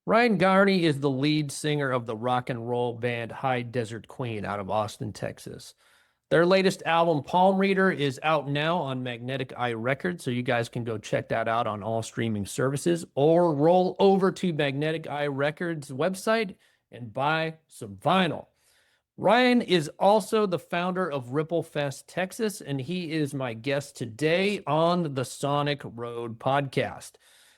Ryan Garney is the lead singer of the rock and roll band High Desert Queen out of Austin, Texas. Their latest album, Palm Reader, is out now on Magnetic Eye Records, so you guys can go check that out on all streaming services or roll over to Magnetic Eye Records website and buy some vinyl. Ryan is also the founder of Ripple Fest Texas, and he is my guest today on the Sonic Road podcast.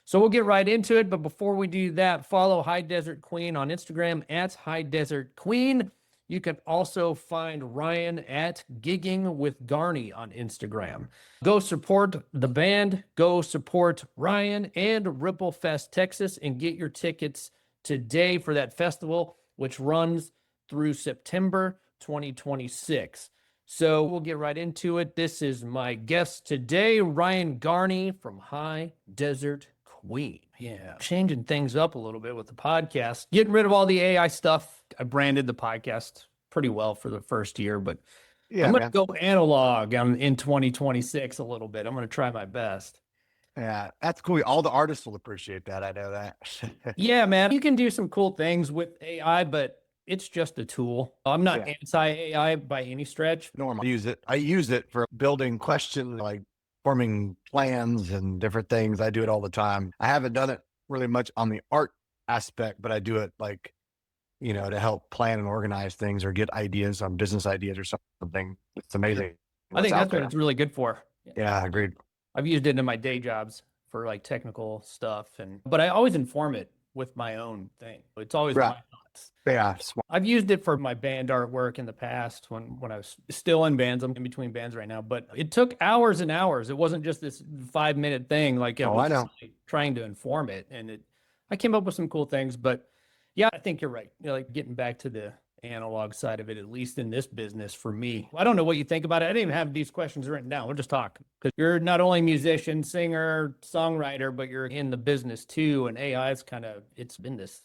So we'll get right into it, but before we do that, follow High Desert Queen on Instagram at High Desert Queen. You can also find Ryan at Gigging with Garney on Instagram. Go support the band, go support Ryan and Ripple Fest Texas, and get your tickets today for that festival, which runs through September 2026. So we'll get right into it. This is my guest today, Ryan Garney from High Desert Queen. Yeah, changing things up a little bit with the podcast, getting rid of all the AI stuff. I branded the podcast pretty well for the first year, but Yeah, I'm going to man. go analog in 2026 a little bit. I'm going to try my best. Yeah, that's cool. All the artists will appreciate that. I know that. Yeah, man, you can do some cool things with AI, but it's just a tool. I'm not Yeah, anti-AI by any stretch. normal. I use it for building questions, like forming plans and different things. I do it all the time. I haven't done it really much on the art aspect, but I do it like, to help plan and organize things or get ideas on business ideas or something. It's amazing I what's think out that's what there. it's really good for. Yeah, agreed. I've used it in my day jobs for like technical stuff, but I always inform it with my own thing. It's always Right. my thoughts. Yeah. I've used it for my band artwork in the past when I was still in bands. I'm in between bands right now, but it took hours and hours. It wasn't just this 5-minute thing. Like I Oh, was I know. really trying to inform it, and I came up with some cool things. But yeah, I think you're right. Like getting back to the analog side of it, at least in this business for me. I don't know what you think about it. I didn't even have these questions written down. We'll just talk because you're not only musician, singer, songwriter, but you're in the business too. And AI is it's been this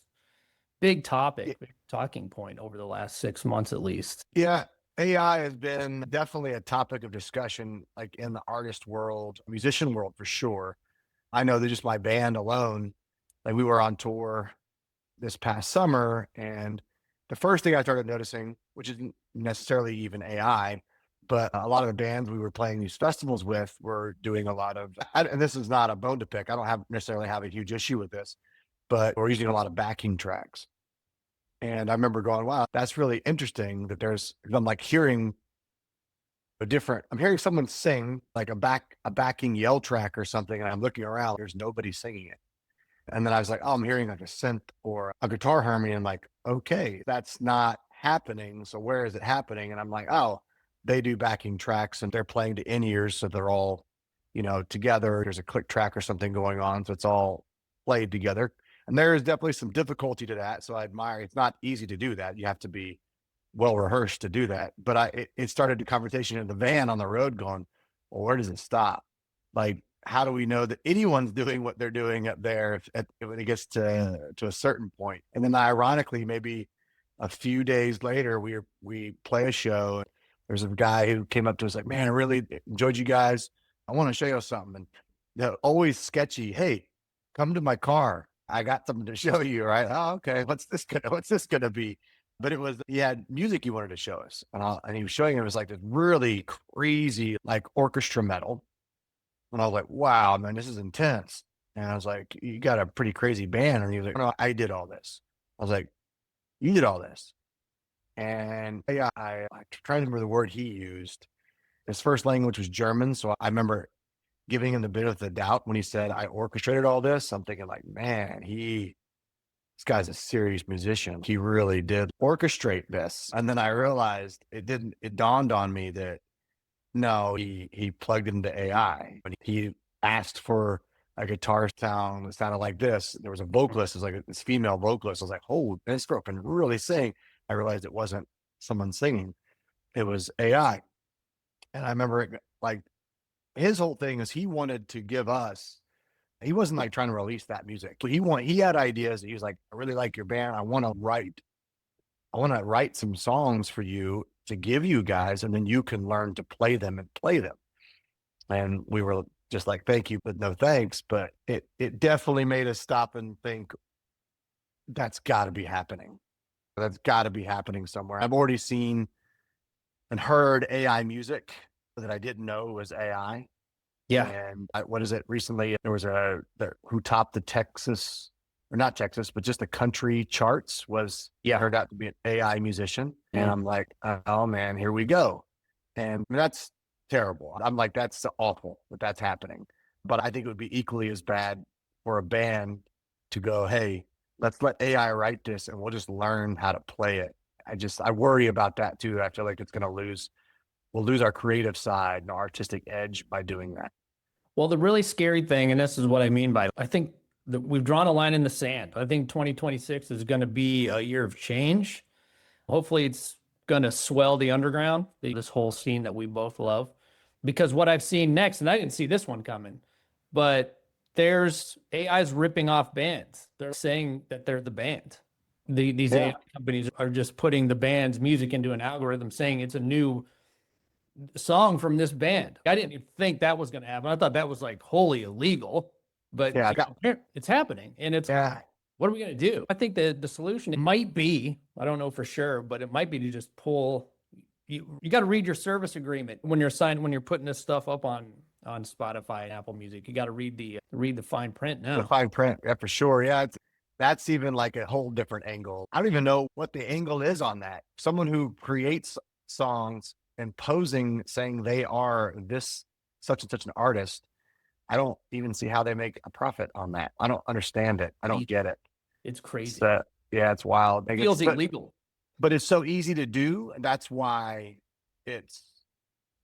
big topic, big talking point over the last 6 months at least. Yeah, AI has been definitely a topic of discussion, like in the artist world, musician world for sure. I know that just my band alone, like we were on tour this past summer, and the first thing I started noticing, which isn't necessarily even AI, but a lot of the bands we were playing these festivals with were doing a lot of, and this is not a bone to pick. I don't necessarily have a huge issue with this, but we're using a lot of backing tracks. And I remember going, wow, that's really interesting that I'm like hearing I'm hearing someone sing like a backing yell track or something. And I'm looking around, there's nobody singing it. And then I was like, oh, I'm hearing like a synth or a guitar harmony. And I'm like, okay, that's not happening. So where is it happening? And I'm like, oh, they do backing tracks and they're playing to in ears. So they're all, together. There's a click track or something going on. So it's all played together. And there is definitely some difficulty to that. So I admire it's not easy to do that. You have to be well rehearsed to do that. But it started a conversation in the van on the road going, well, where does it stop? Like, how do we know that anyone's doing what they're doing up there when it gets to a certain point? And then ironically, maybe a few days later, we play a show. There's a guy who came up to us like, man, I really enjoyed you guys. I want to show you something. And they're always sketchy. Hey, come to my car. I got something to show you, right? Oh, okay. What's this gonna be? But he had music he wanted to show us. And he was showing it was like this really crazy, like orchestra metal. And I was like, wow, man, this is intense. And I was like, you got a pretty crazy band. And he was like, no, I did all this. I was like, you did all this. And yeah, I trying to remember the word he used. His first language was German. So I remember giving him the benefit of the doubt when he said, I orchestrated all this. I'm thinking like, man, this guy's a serious musician. He really did orchestrate this. And then I realized it dawned on me that no, he plugged into AI. When he asked for a guitar sound that sounded like this, there was a vocalist, it was like this female vocalist. I was like, oh, this girl can really sing. I realized it wasn't someone singing. It was AI. And I remember like his whole thing is he wasn't like trying to release that music. He had ideas. He was like, I really like your band. I want to write some songs for you to give you guys, and then you can learn to play them and play them. And we were just like, thank you, but no thanks. But it definitely made us stop and think, that's got to be happening. That's got to be happening somewhere. I've already seen and heard AI music that I didn't know was AI. Yeah. And what is it? Recently, there was who topped the Texas, or not Texas, but just the country charts was turned out to be an AI musician. And I'm like, oh man, here we go. And that's terrible. I'm like, that's awful that that's happening. But I think it would be equally as bad for a band to go, hey, let's let AI write this and we'll just learn how to play it. I worry about that too. I feel like we'll lose our creative side and our artistic edge by doing that. Well, the really scary thing, and this is what I mean by it, I think that we've drawn a line in the sand. I think 2026 is going to be a year of change. Hopefully, it's going to swell the underground, this whole scene that we both love. Because what I've seen next, and I didn't see this one coming, but there's AIs ripping off bands. They're saying that they're the band. These AI companies are just putting the band's music into an algorithm saying it's a new song from this band. I didn't even think that was going to happen. I thought that was like wholly illegal, but it's happening. And it's, what are we going to do? I think the solution might be, I don't know for sure, but it might be to just pull, you got to read your service agreement when you're putting this stuff up on Spotify and Apple Music. You got to read the fine print now. The fine print, yeah, for sure. Yeah, that's even like a whole different angle. I don't even know what the angle is on that. Someone who creates songs and posing saying they are this such and such an artist, I don't even see how they make a profit on that. I don't understand it. I don't get it. It's crazy. Yeah, it's wild. It feels illegal. But it's so easy to do. And that's why it's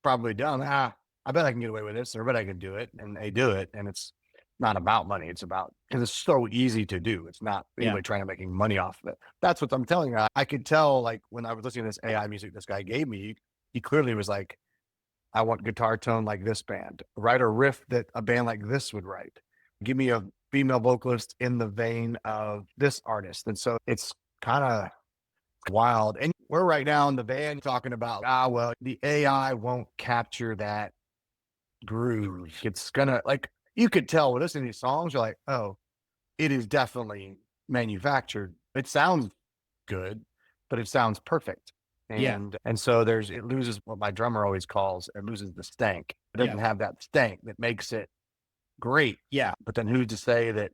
probably done. I bet I can get away with this, or I bet I can do it. And they do it. And it's not about money. It's about, because it's so easy to do. It's not anybody trying to making money off of it. That's what I'm telling you. I could tell, like, when I was listening to this AI music this guy gave me, he clearly was like, I want guitar tone like this band. Write a riff that a band like this would write. Give me a female vocalist in the vein of this artist. And so it's kind of wild. And we're right now in the band talking about, well, the AI won't capture that groove. It's gonna, like, you could tell with listening to these songs, you're like, oh, it is definitely manufactured. It sounds good, but it sounds perfect. And so it loses what my drummer always calls, it loses the stank. It doesn't have that stank that makes it great. Yeah. But then who's to say that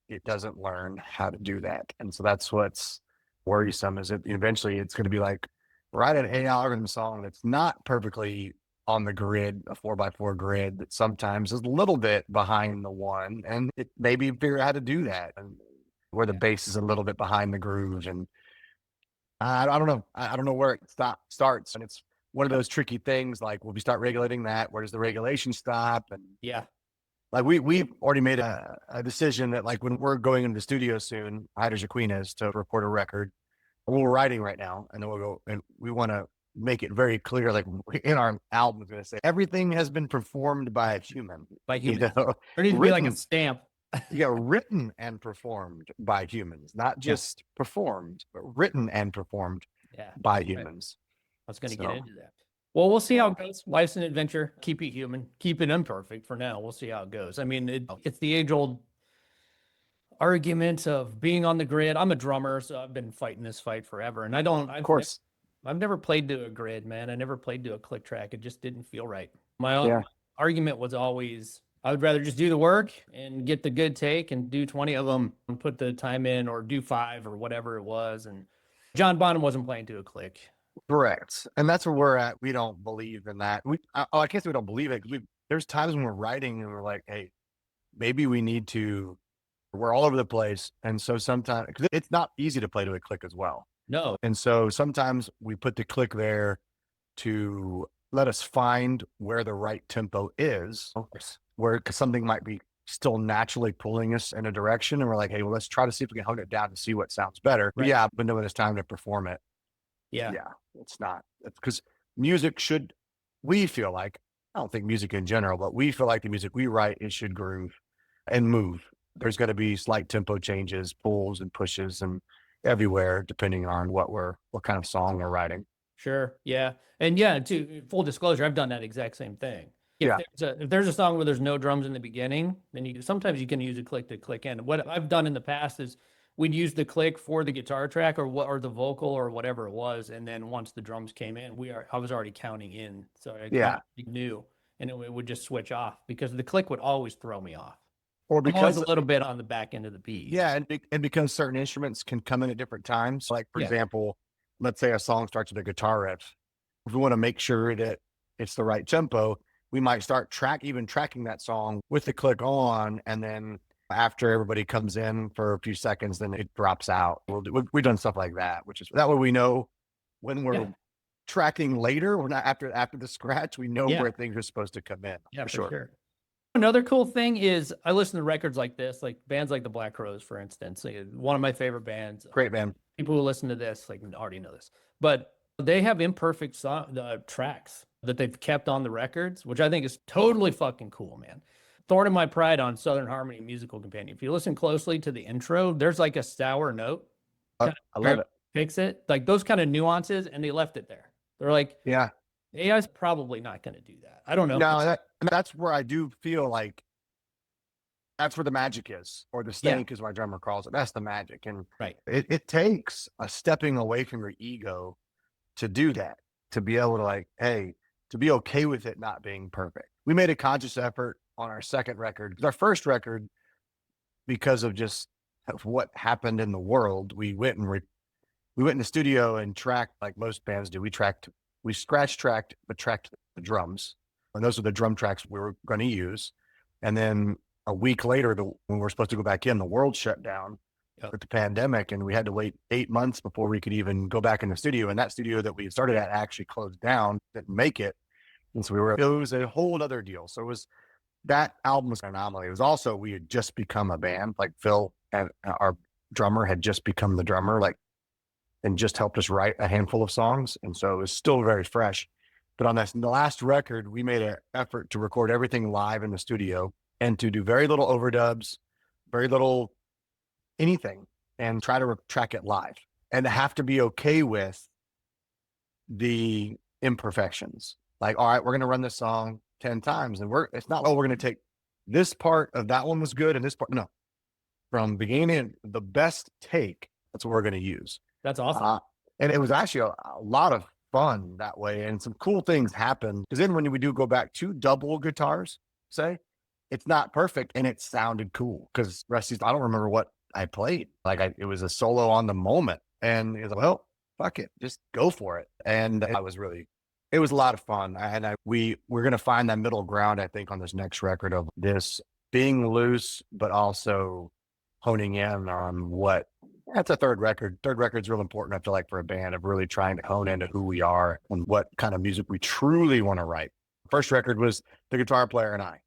it doesn't learn how to do that? And so that's what's worrisome, is that eventually it's going to be like, write an AI algorithm song that's not perfectly on the grid, a 4x4 grid, that sometimes is a little bit behind the one, and it maybe figure out how to do that, and where the bass is a little bit behind the groove. And I don't know. I don't know where it starts. And it's one of those tricky things. Like, will we start regulating that? Where does the regulation stop? And like we've already made a decision that, like, when we're going into the studio soon, Hyder's Queen is to record a record. We're writing right now, and then we'll go, and we want to make it very clear, like, in our album, is going to say everything has been performed by a human. By humans. There needs to be like a stamp. Written and performed by humans, not just performed, but written and performed by humans. I was going to get into that. Well, we'll see how it goes. Life's an adventure. Keep it human. Keep it imperfect for now. We'll see how it goes. I mean, it's the age-old argument of being on the grid. I'm a drummer, so I've been fighting this fight forever. And I've never played to a grid, man. I never played to a click track. It just didn't feel right. My argument was always, I would rather just do the work and get the good take and do 20 of them and put the time in, or do 5 or whatever it was. And John Bonham wasn't playing to a click. Correct. And that's where we're at. We don't believe in that. I can't say we don't believe it. There's times when we're writing and we're like, hey, maybe we need to, we're all over the place. And so sometimes, because it's not easy to play to a click as well. No. And so sometimes we put the click there to let us find where the right tempo is, where something might be still naturally pulling us in a direction. And we're like, hey, well, let's try to see if we can hone it down to see what sounds better. Right. But when it's time to perform it. It's not. It's because music we feel like, I don't think music in general, but we feel like the music we write, it should groove and move. There's got to be slight tempo changes, pulls and pushes, and everywhere, depending on what kind of song we're writing. Sure. Yeah. And to full disclosure, I've done that exact same thing. If there's a song where there's no drums in the beginning, then sometimes you can use a click to click in. What I've done in the past is we'd use the click for the guitar track or the vocal or whatever it was, and then once the drums came in, I was already counting in, so I kind Yeah. of knew, and it would just switch off because the click would always throw me off. Or I'm always because a little bit on the back end of the beat. yeah, and because certain instruments can come in at different times. Like for Yeah. example, let's say a song starts with a guitar riff. If we want to make sure that it's the right tempo, we might start tracking that song with the click on, and then after everybody comes in for a few seconds, then it drops out. We've done stuff like that, which is that way we know when we're Yeah. tracking later. We're not after the scratch. We know Yeah. where things are supposed to come in. Yeah, for for sure. sure. Another cool thing is I listen to records like this, like bands like the Black Crowes, for instance. Like, one of my favorite bands. Great band. People who listen to this like already know this, but they have imperfect tracks that they've kept on the records, which I think is totally fucking cool, man. Thorn in My Pride on Southern Harmony Musical Companion. If you listen closely to the intro, there's like a sour note. I love it. Fix it. Like those kind of nuances, and they left it there. They're like, Yeah. AI's probably not going to do that. I don't know. No, that's where I do feel like that's where the magic is, or the stank is what my drummer calls it. That's the magic. And Right. it takes a stepping away from your ego to do that, to be able to like, hey, to be okay with it not being perfect. We made a conscious effort on our second record. Our first record, because of just what happened in the world, we went in the studio and tracked like most bands do. We scratch tracked, but tracked the drums. And those are the drum tracks we were going to use. And then a week later, when we were supposed to go back in, the world shut down with the pandemic, and we had to wait 8 months before we could even go back in the studio. And that studio that we started at actually closed down, didn't make it. And so it was a whole other deal. So that album was an anomaly. It was also, we had just become a band. Like Phil and our drummer had just become the drummer, like, and just helped us write a handful of songs. And so it was still very fresh. But on the last record, we made an effort to record everything live in the studio and to do very little overdubs, very little anything, and try to track it live, and to have to be okay with the imperfections. Like, all right, we're going to run this song 10 times, and it's not, oh, we're going to take this part of that one was good and this part. No, from beginning, the best take, that's what we're going to use. That's awesome. And it was actually a lot of fun that way. And some cool things happened, because then when we do go back to double guitars, say, it's not perfect and it sounded cool, because Rusty's, I don't remember what I played. Like it was a solo on the moment, and it's like, well, fuck it, just go for it. And it was a lot of fun. We're going to find that middle ground, I think, on this next record, of this being loose, but also honing in on what. That's a third record. Third record's real important, I feel like, for a band, of really trying to hone into who we are and what kind of music we truly want to write. First record was the guitar player and I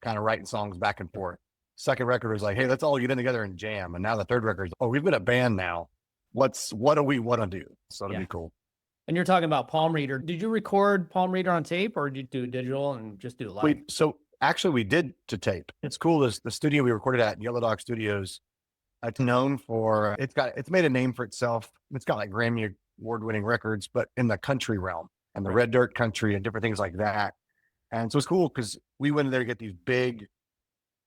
kind of writing songs back and forth. Second record was like, hey, let's all get in together and jam. And now the third record is, oh, we've been a band now. What do we want to do? So it'll be cool. And you're talking about Palm Reader. Did you record Palm Reader on tape, or did you do digital and just do it live? So actually we did to tape. It's cool. The studio we recorded at, Yellow Dog Studios, it's known for, it's made a name for itself. It's got like Grammy award-winning records, but in the country realm and the red dirt country and different things like that. And so it's cool because we went in there to get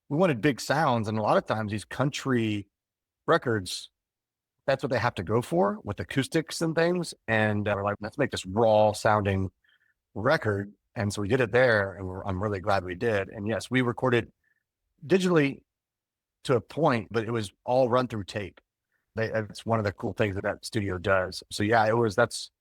we wanted big sounds. And a lot of times these country records, that's what they have to go for, with acoustics and things. And we're like, let's make this raw sounding record. And so we did it there, and I'm really glad we did. And yes, we recorded digitally to a point, but it was all run through tape. It's one of the cool things that studio does. So yeah, that's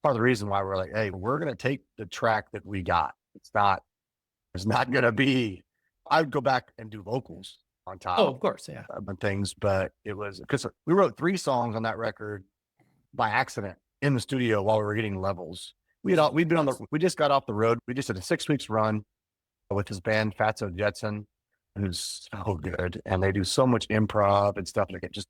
part of the reason why we're like, hey, we're going to take the track that we got. It's not going to be, I'd go back and do vocals on top. Oh, of course. Yeah. And things, but it was because we wrote 3 songs on that record by accident in the studio while we were getting levels. We just got off the road. We just did a 6 weeks run with his band Fatso Jetson, who's so good. And they do so much improv and stuff. Like, it just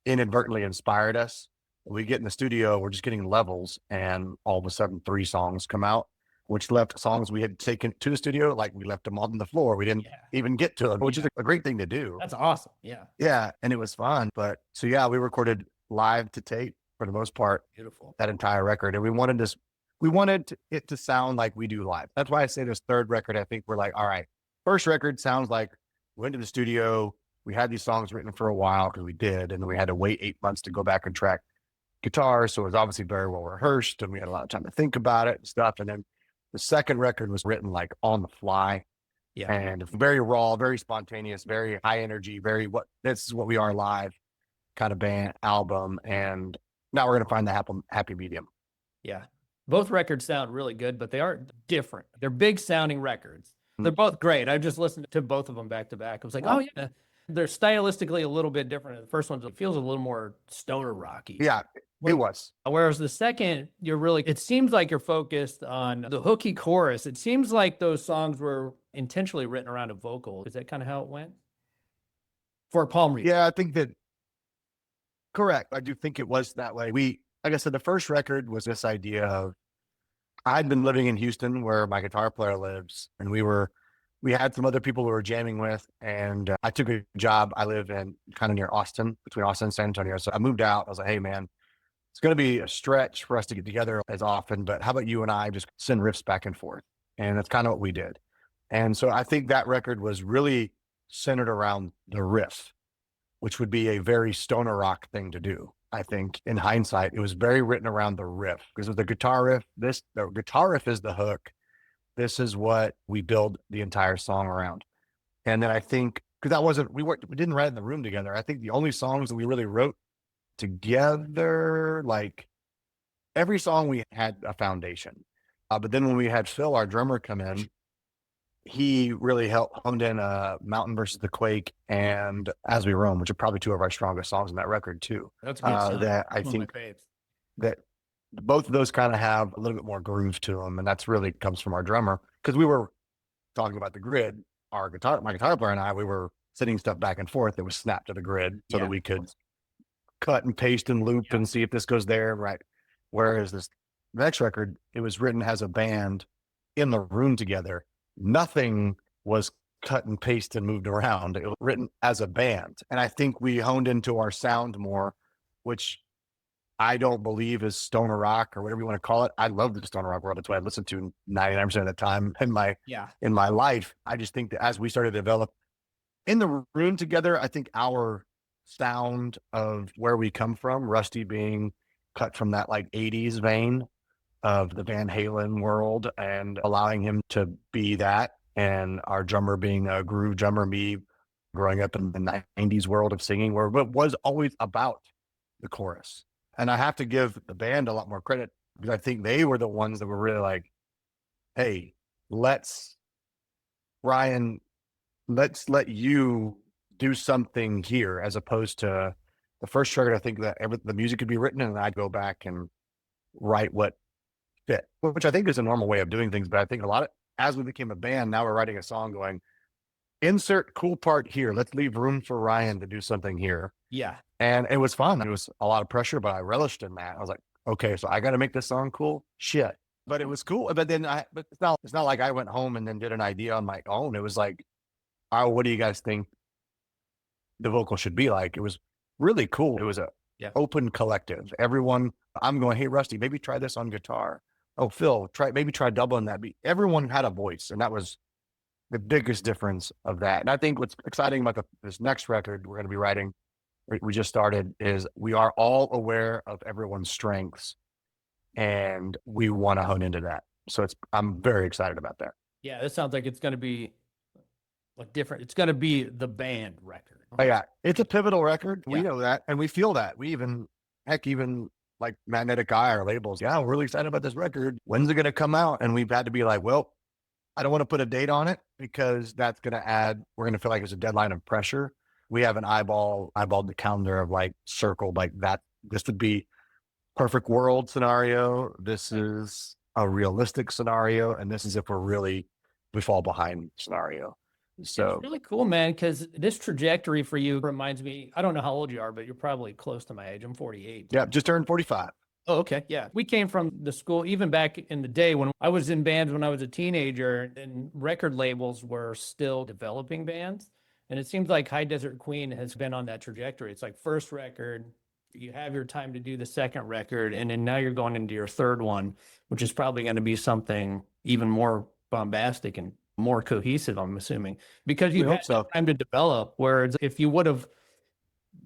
inadvertently inspired us. We get in the studio, we're just getting levels, and all of a sudden 3 songs come out, which left songs we had taken to the studio, like we left them on the floor. We didn't even get to them, which is a great thing to do. That's awesome. Yeah. Yeah. And it was fun. But so yeah, we recorded live to tape for the most part. Beautiful. That entire record. And we wanted it to sound like we do live. That's why I say this third record, I think we're like, all right, first record sounds like we went to the studio, we had these songs written for a while because we did, and then we had to wait 8 months to go back and track guitar. So it was obviously very well rehearsed, and we had a lot of time to think about it and stuff. And then the second record was written like on the fly Yeah. and very raw, very spontaneous, very high energy, very what this is what we are live kind of band album. And now we're gonna find the happy medium. Yeah. Both records sound really good, but they are different. They're big sounding records. They're both great. I just listened to both of them back to back. I was like, oh yeah, they're stylistically a little bit different. The first one feels a little more stoner rocky. Yeah, it was. Whereas the second, you're really, it seems like you're focused on the hooky chorus. It seems like those songs were intentionally written around a vocal. Is that kind of how it went? For Palm Reader. Yeah, I think that correct. I do think it was that way. Like I said, the first record was this idea of I'd been living in Houston where my guitar player lives, and we had some other people we were jamming with, and I took a job. I live in kind of near Austin, between Austin and San Antonio. So I moved out. I was like, hey man, it's going to be a stretch for us to get together as often, but how about you and I just send riffs back and forth? And that's kind of what we did. And so I think that record was really centered around the riff, which would be a very stoner rock thing to do. I think in hindsight, it was very written around the riff because with the guitar riff, the guitar riff is the hook. This is what we build the entire song around. And then I think because we didn't write in the room together. I think the only songs that we really wrote together, like every song we had a foundation. But then when we had Phil, our drummer, come in, he really helped honed in Mountain versus the Quake and As We Roam, which are probably two of our strongest songs in that record too. That's good. That I think that both of those kind of have a little bit more groove to them. And that's really comes from our drummer. Cause we were talking about the grid, my guitar player and I, we were sending stuff back and forth that was snapped to the grid so that we could cut and paste and loop and see if this goes there. Right. Whereas this next record, it was written as a band in the room together. Nothing was cut and paste and moved around. It was written as a band. And I think we honed into our sound more, which I don't believe is stoner rock or whatever you want to call it. I love the stoner rock world. That's what I listened to 99% of the time in my life. I just think that as we started to develop in the room together, I think our sound of where we come from, Rusty being cut from that like 80s vein of the Van Halen world and allowing him to be that, and our drummer being a groove drummer, me growing up in the 90s world of singing where it was always about the chorus. And I have to give the band a lot more credit because I think they were the ones that were really like, hey, Ryan, let's let you do something here, as opposed to the first record. I think that the music could be written and I'd go back and write what fit, which I think is a normal way of doing things. But I think as we became a band, now we're writing a song going, insert cool part here. Let's leave room for Ryan to do something here. Yeah. And it was fun. It was a lot of pressure, but I relished in that. I was like, okay, so I got to make this song cool. Shit. But it was cool. But then it's not like I went home and then did an idea on my own. It was like, oh, what do you guys think the vocal should be like? It was really cool. It was a open collective. Everyone, I'm going, hey, Rusty, maybe try this on guitar. Oh, Phil, maybe try doubling that beat. Everyone had a voice, and that was the biggest difference of that. And I think what's exciting about this next record we're going to be writing, we just started, is we are all aware of everyone's strengths, and we want to hone into that. So I'm very excited about that. Yeah, this sounds like it's going to be like different. It's going to be the band record. Oh, yeah, it's a pivotal record. We know that, and we feel that. We even like Magnetic Eye, our labels. Yeah, we're really excited about this record. When's it going to come out? And we've had to be like, well, I don't want to put a date on it because that's going to we're going to feel like it's a deadline of pressure. We have an eyeballed the calendar of like circled like that. This would be perfect world scenario. This is a realistic scenario. And this is if we fall behind scenario. So it's really cool, man, because this trajectory for you reminds me, I don't know how old you are, but you're probably close to my age. I'm 48. Yeah, just turned 45. Oh, okay. Yeah. We came from the school, even back in the day when I was in bands when I was a teenager, and record labels were still developing bands. And it seems like High Desert Queen has been on that trajectory. It's like first record, you have your time to do the second record, and then now you're going into your third one, which is probably going to be something even more bombastic and more cohesive, I'm assuming, because We you've hope had so. time to develop. Whereas if you would have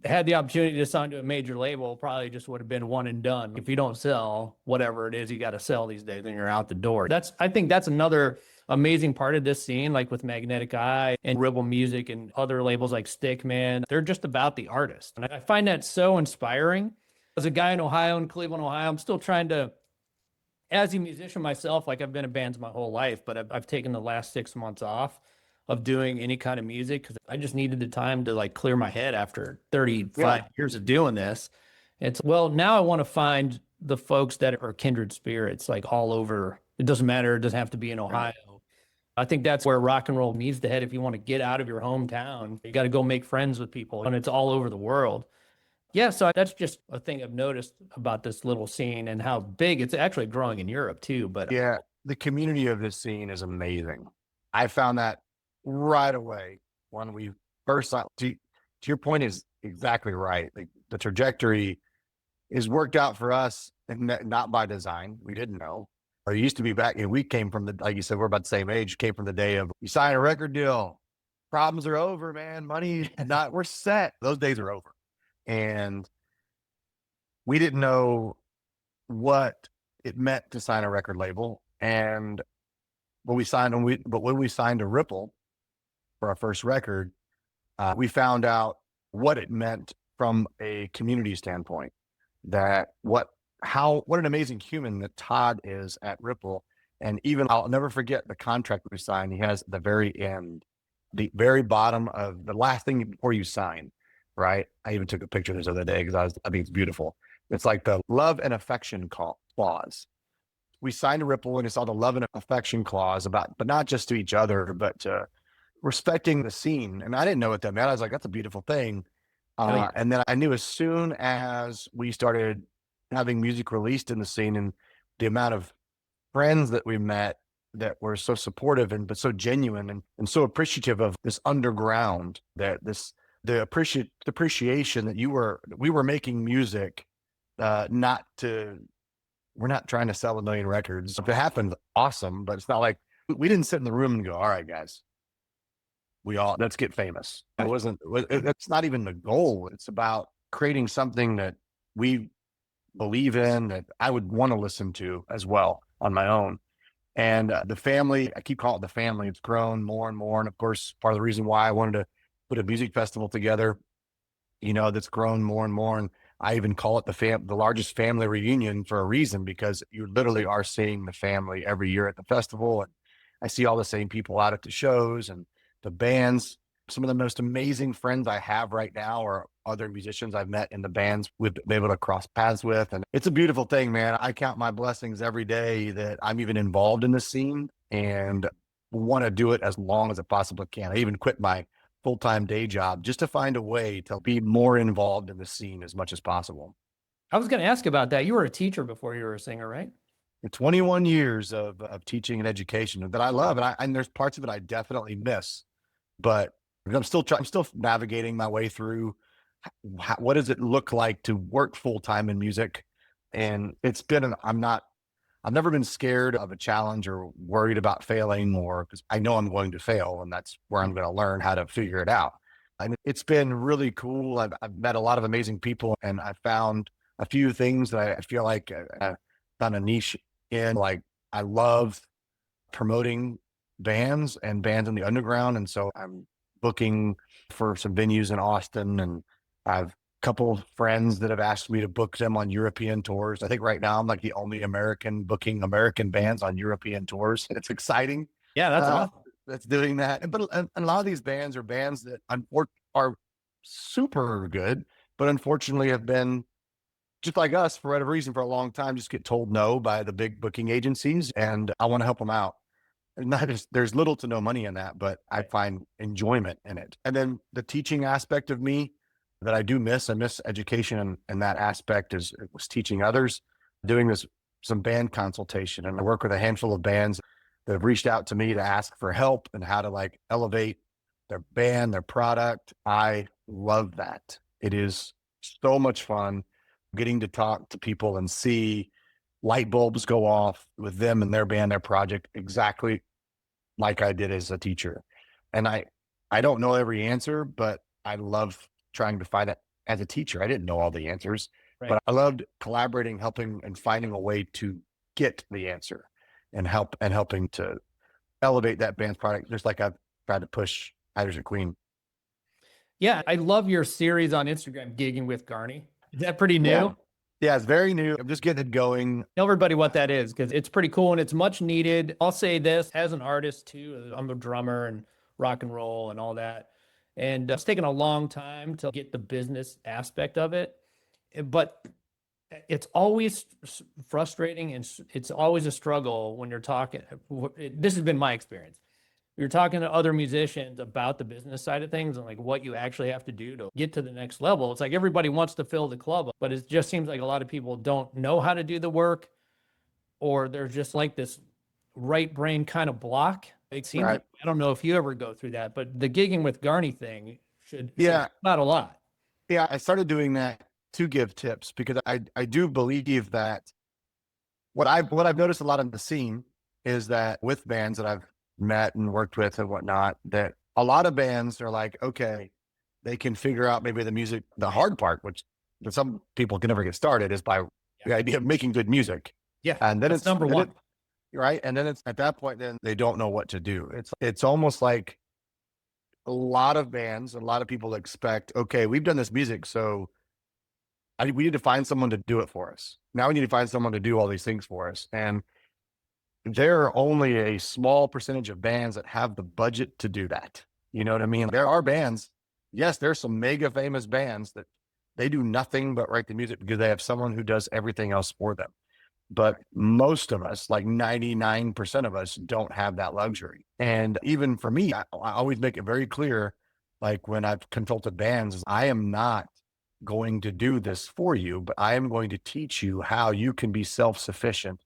had the opportunity to sign to a major label, probably just would have been one and done. If you don't sell whatever it is you got to sell these days, then you're out the door. I think that's another amazing part of this scene, like with Magnetic Eye and Rebel Music and other labels like Stickman. They're just about the artist. And I find that so inspiring. As a guy in Ohio, in Cleveland, Ohio, I'm still trying to, as a musician myself, like I've been in bands my whole life, but I've taken the last 6 months off of doing any kind of music because I just needed the time to like clear my head after 35 Yeah. years of doing this. It's well, now I want to find the folks that are kindred spirits, like all over. It doesn't matter. It doesn't have to be in Ohio. I think that's where rock and roll needs to head. If you want to get out of your hometown, you got to go make friends with people, and it's all over the world. Yeah, so that's just a thing I've noticed about this little scene and how big it's actually growing in Europe too. But Yeah. The community of this scene is amazing. I found that right away when we first saw, to your point is exactly right. Like the trajectory is worked out for us and not by design. We didn't know. Or it used to be back, and we came from the, like you said, we're about the same age, came from the day of you sign a record deal, problems are over, man. Money, not, we're set. Those days are over. And we didn't know what it meant to sign a record label. And when we signed, when we signed to Ripple for our first record, we found out what it meant from a community standpoint. That what an amazing human that Todd is at Ripple. And even I'll never forget the contract we signed. He has at the very end, the very bottom of the last thing before you sign, right? I even took a picture of this other day because I think it's beautiful. It's like the love and affection clause. We signed a Ripple and it's all the love and affection clause about, but not just to each other, but to respecting the scene. And I didn't know what that meant. I was like, that's a beautiful thing. And then I knew as soon as we started having music released in the scene and the amount of friends that we met that were so supportive and but so genuine and so appreciative of this underground, that the appreciation that we were making music, not to, we're not trying to sell 1 million records. If it happened, awesome, but it's not like we didn't sit in the room and go, all right, guys, let's get famous. That's not even the goal. It's about creating something that we believe in, that I would want to listen to as well on my own. And the family, I keep calling it the family. It's grown more and more. And of course, part of the reason why I wanted to put a music festival together, that's grown more and more. And I even call it the largest family reunion for a reason, because you literally are seeing the family every year at the festival. And I see all the same people out at the shows and the bands. Some of the most amazing friends I have right now are other musicians I've met in the bands we've been able to cross paths with. And it's a beautiful thing, man. I count my blessings every day that I'm even involved in the scene and want to do it as long as I possibly can. I even quit my full-time day job just to find a way to be more involved in the scene as much as possible. I was going to ask about that. You were a teacher before you were a singer, right? 21 years of teaching and education that I love. And there's parts of it I definitely miss, but I'm still navigating my way through what does it look like to work full-time in music. And I've never been scared of a challenge or worried about failing, or because I know I'm going to fail and that's where I'm going to learn how to figure it out. And it's been really cool. I've met a lot of amazing people and I found a few things that I feel like I found a niche in. Like I love promoting bands and bands in the underground. And so I'm booking for some venues in Austin, and I've a couple of friends that have asked me to book them on European tours. I think right now I'm like the only American booking American bands on European tours. It's exciting. Yeah, that's awesome. That's doing that. But a lot of these bands are bands that are super good, but unfortunately have been just like us for whatever reason for a long time, just get told no by the big booking agencies. And I want to help them out. And not just, there's little to no money in that, but I find enjoyment in it. And then the teaching aspect of me that I do miss, I miss education, and that aspect was teaching others, doing some band consultation. And I work with a handful of bands that have reached out to me to ask for help and how to like elevate their band, their product. I love that. It is so much fun getting to talk to people and see light bulbs go off with them and their band, their project, exactly like I did as a teacher. And I don't know every answer, but I love trying to find it as a teacher. I didn't know all the answers, Right. but I loved collaborating, helping and finding a way to get the answer and helping to elevate that band's product, just like I've tried to push Hydrogen Queen. Yeah, I love your series on Instagram, Gigging with Garney. Is that pretty Yeah. new? Yeah, it's very new. I'm just getting it going. Tell everybody what that is because it's pretty cool and it's much needed. I'll say this as an artist too. I'm a drummer and rock and roll and all that. And it's taken a long time to get the business aspect of it. But it's always frustrating and it's always a struggle when you're talking. This has been my experience. You're talking to other musicians about the business side of things and like what you actually have to do to get to the next level. It's like everybody wants to fill the club, but it just seems like a lot of people don't know how to do the work, or there's just like this right brain kind of block. It seems Right. like, I don't know if you ever go through that, but the gigging with Garney thing should Yeah. not a lot. Yeah. I started doing that to give tips because I do believe that what I've noticed a lot in the scene is that with bands that I've met and worked with and whatnot, that a lot of bands are like, okay, they can figure out maybe the music, the hard part, which some people can never get started, is by the idea of making good music. Yeah, And then that's it's number one. right. And then it's at that point, then they don't know what to do. It's almost like a lot of bands, a lot of people expect, okay, we've done this music, so we need to find someone to do it for us. Now we need to find someone to do all these things for us. And there are only a small percentage of bands that have the budget to do that. You know what I mean? There are bands. Yes, there's some mega famous bands that they do nothing but write the music because they have someone who does everything else for them. But most of us, like 99% of us, don't have that luxury. And even for me, I always make it very clear, like when I've consulted bands, I am not going to do this for you, but I am going to teach you how you can be self-sufficient.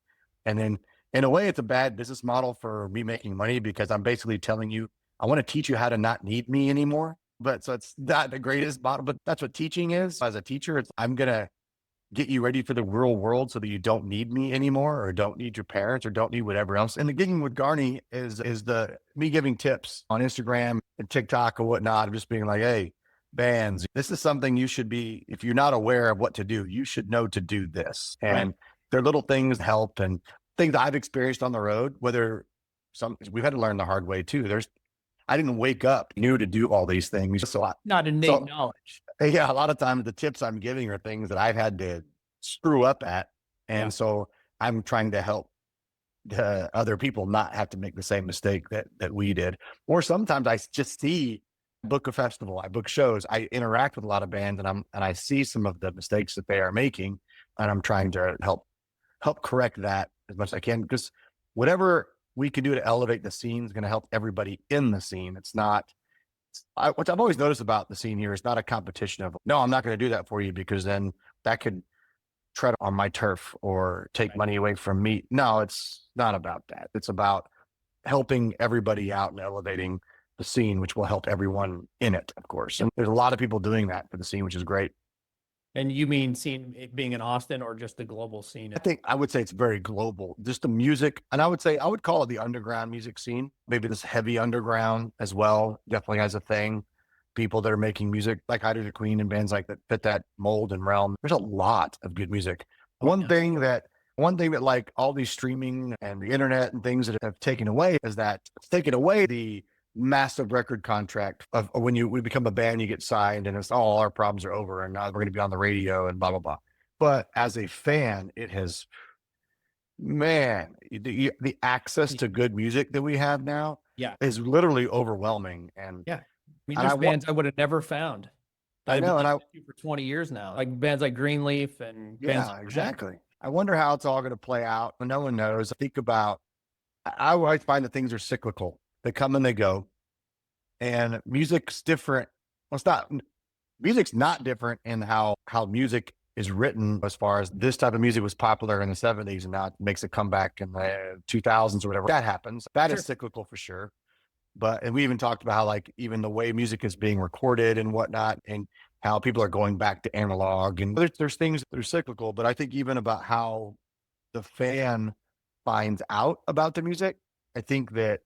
And then in a way, it's a bad business model for me making money because I'm basically telling you, I want to teach you how to not need me anymore. But so it's not the greatest model, but that's what teaching is. As a teacher, I'm going to get you ready for the real world so that you don't need me anymore or don't need your parents or don't need whatever else. And the gigging with Garney is the me giving tips on Instagram and TikTok or whatnot, of just being like, hey, bands, this is something you should be, if you're not aware of what to do, you should know to do this. And Right. they're little things that help and things I've experienced on the road, whether we've had to learn the hard way too. I didn't wake up new to do all these things. Not innate So knowledge. yeah, a lot of times the tips I'm giving are things that I've had to screw up at. Yeah. And so I'm trying to help the other people not have to make the same mistake that we did. Or sometimes I just see book a festival, I book shows, I interact with a lot of bands and I see some of the mistakes that they are making. And I'm trying to help correct that as much as I can, because whatever we can do to elevate the scene is going to help everybody in the scene. It's not what I've always noticed about the scene here is not a competition of, no, I'm not going to do that for you because then that could tread on my turf or take Right. money away from me. No, it's not about that. It's about helping everybody out and elevating the scene, which will help everyone in it, of course. And there's a lot of people doing that for the scene, which is great. And you mean seeing it being in Austin or just the global scene? I would say it's very global, just the music. And I would call it the underground music scene, maybe this heavy underground as well. Definitely has a thing. People that are making music like Hydrogen Queen and bands like that fit that mold and realm. There's a lot of good music. Oh, yeah. One thing that like all these streaming and the internet and things that have taken away is that it's taken away the massive record contract of when we become a band, you get signed and it's all our problems are over and now we're going to be on the radio and blah, blah, blah. But as a fan, it has, man, the access to good music that we have now Yeah. is literally overwhelming. Yeah. I mean, And there's bands I would have never found. I I've been know, and listening to for 20 years now, like bands like Greenleaf and bands yeah, like that. exactly. I wonder how it's all going to play out. No one knows. Think about, I always find that things are cyclical. They come and they go, and music's different. Well, music's not different in how music is written as far as this type of music was popular in the 70s and now it makes a comeback in the 2000s or whatever. That happens. That is Sure. cyclical for sure. But and we even talked about how like even the way music is being recorded and whatnot, and how people are going back to analog, and there's things that are cyclical. But I think even about how the fan finds out about the music, I think that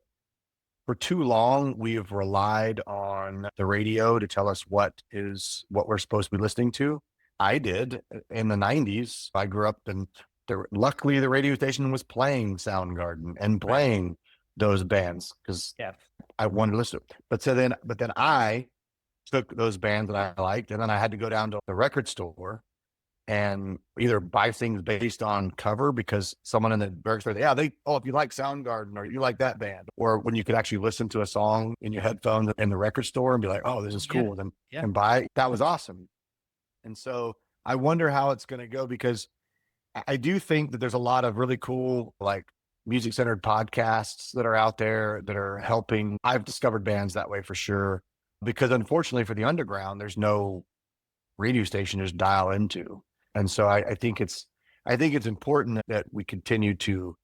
for too long, we've relied on the radio to tell us what we're supposed to be listening to. I did in the 90s. I grew up and luckily the radio station was playing Soundgarden and playing those bands because I wanted to listen to it. But then I took those bands that I liked, and then I had to go down to the record store and either buy things based on cover because someone in the record store, if you like Soundgarden or you like that band, or when you could actually listen to a song in your headphones in the record store and be like, oh, this is cool, and buy it. That was awesome. And so I wonder how it's going to go because I do think that there's a lot of really cool, like music centered podcasts that are out there that are helping. I've discovered bands that way for sure, because unfortunately for the underground, there's no radio station to just dial into. And so I think it's important that we continue to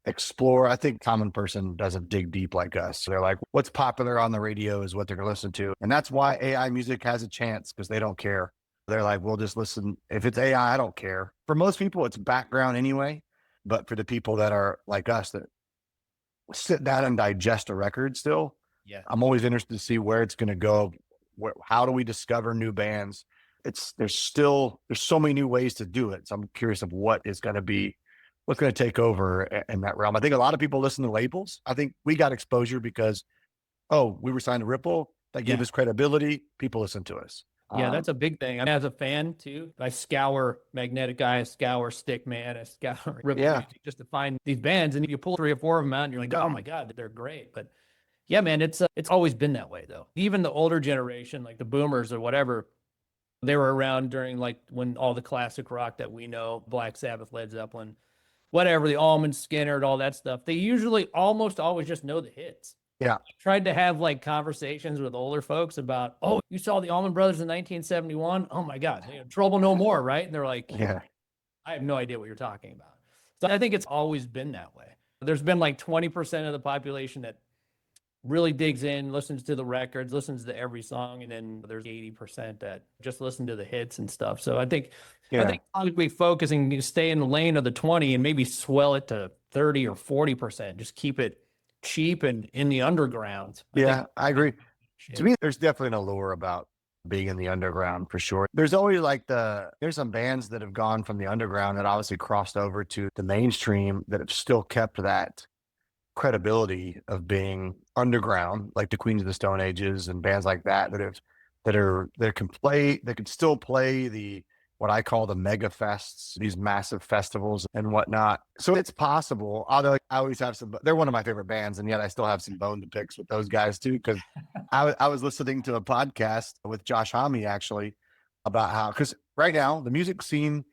explore. I think common person doesn't dig deep like us. They're like, what's popular on the radio is what they're going to listen to. And that's why AI music has a chance, because they don't care. They're like, we'll just listen. If it's AI, I don't care. For most people, it's background anyway. But for the people that are like us that sit down and digest a record still, I'm always interested to see where it's going to go. How do we discover new bands? There's so many new ways to do it. So I'm curious of what's going to take over in that realm. I think a lot of people listen to labels. I think we got exposure because, we were signed to Ripple. That gave us credibility. People listen to us. Yeah, that's a big thing. I mean, as a fan too, I scour Magnetic Eye, I scour Stickman, I scour Ripple Music just to find these bands. And you pull 3 or 4 of them out and you're like, oh my God, they're great. But yeah, man, it's always been that way though. Even the older generation, like the boomers or whatever, they were around during like when all the classic rock that we know, Black Sabbath, Led Zeppelin, whatever, the Allman Skinner, all that stuff. They usually almost always just know the hits. Yeah. I tried to have like conversations with older folks about, oh, you saw the Allman Brothers in 1971? Oh my God, Trouble No More, right? And they're like, yeah, I have no idea what you're talking about. So I think it's always been that way. There's been like 20% of the population that really digs in, listens to the records, listens to every song, and then there's 80% that just listen to the hits and stuff. So I think probably focusing to stay in the lane of the 20 and maybe swell it to 30 or 40%. Just keep it cheap and in the underground. I agree. To me, there's definitely an allure about being in the underground for sure. There's always there's some bands that have gone from the underground that obviously crossed over to the mainstream that have still kept that credibility of being underground, like the Queens of the Stone Ages and bands like that that can still play what I call the mega fests, these massive festivals and whatnot. So it's possible, although I always have they're one of my favorite bands, and yet I still have some bone to pick with those guys too, because I was listening to a podcast with Josh Homme actually about how, because right now the music scene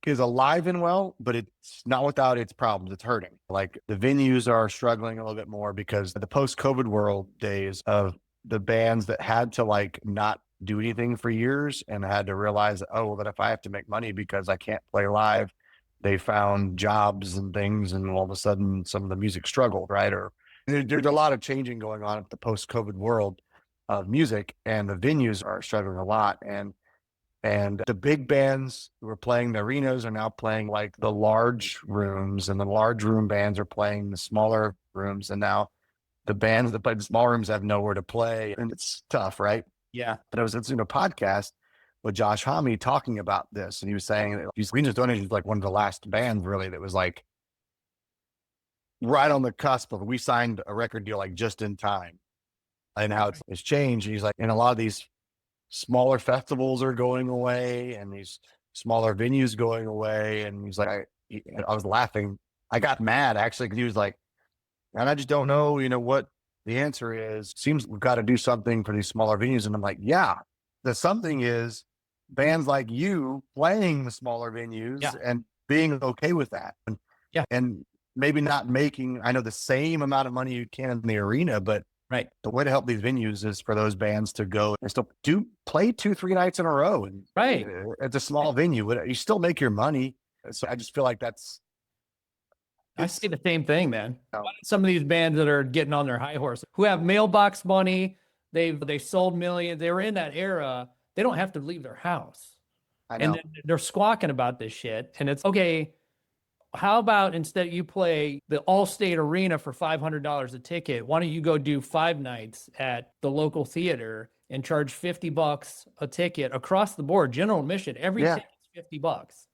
is alive and well, but it's not without its problems. It's hurting. Like the venues are struggling a little bit more because the post-COVID world days of the bands that had to like not do anything for years and had to realize, that if I have to make money because I can't play live, they found jobs and things, and all of a sudden some of the music struggled, right? Or there's a lot of changing going on at the post-COVID world of music, and the venues are struggling a lot. And the big bands who were playing the arenas are now playing like the large rooms, and the large room bands are playing the smaller rooms. And now the bands that play the small rooms have nowhere to play, and it's tough, right? Yeah. But I was listening to a podcast with Josh Homme talking about this, and he was saying that Queens of the Stone Age was like one of the last bands really that was like right on the cusp of, we signed a record deal like just in time, and how it's changed. And he's like, and a lot of these smaller festivals are going away and these smaller venues going away. And he's like, I was laughing. I got mad actually, because he was like, and I just don't know, what the answer is. Seems we've got to do something for these smaller venues. And I'm like, yeah, the something is bands like you playing the smaller venues and being okay with that. And maybe not making, I know, the same amount of money you can in the arena, but right, the way to help these venues is for those bands to go and still play 2-3 nights in a row. And it's a small venue, you still make your money. So I just feel like I say the same thing, man. Some of these bands that are getting on their high horse, who have mailbox money, they sold millions, they were in that era, they don't have to leave their house. I know. And they're squawking about this shit. And it's okay. how about instead you play the Allstate Arena for $500 a ticket? Why don't you go do 5 nights at the local theater and charge $50 a ticket across the board, general admission, every Yeah. ticket's $50.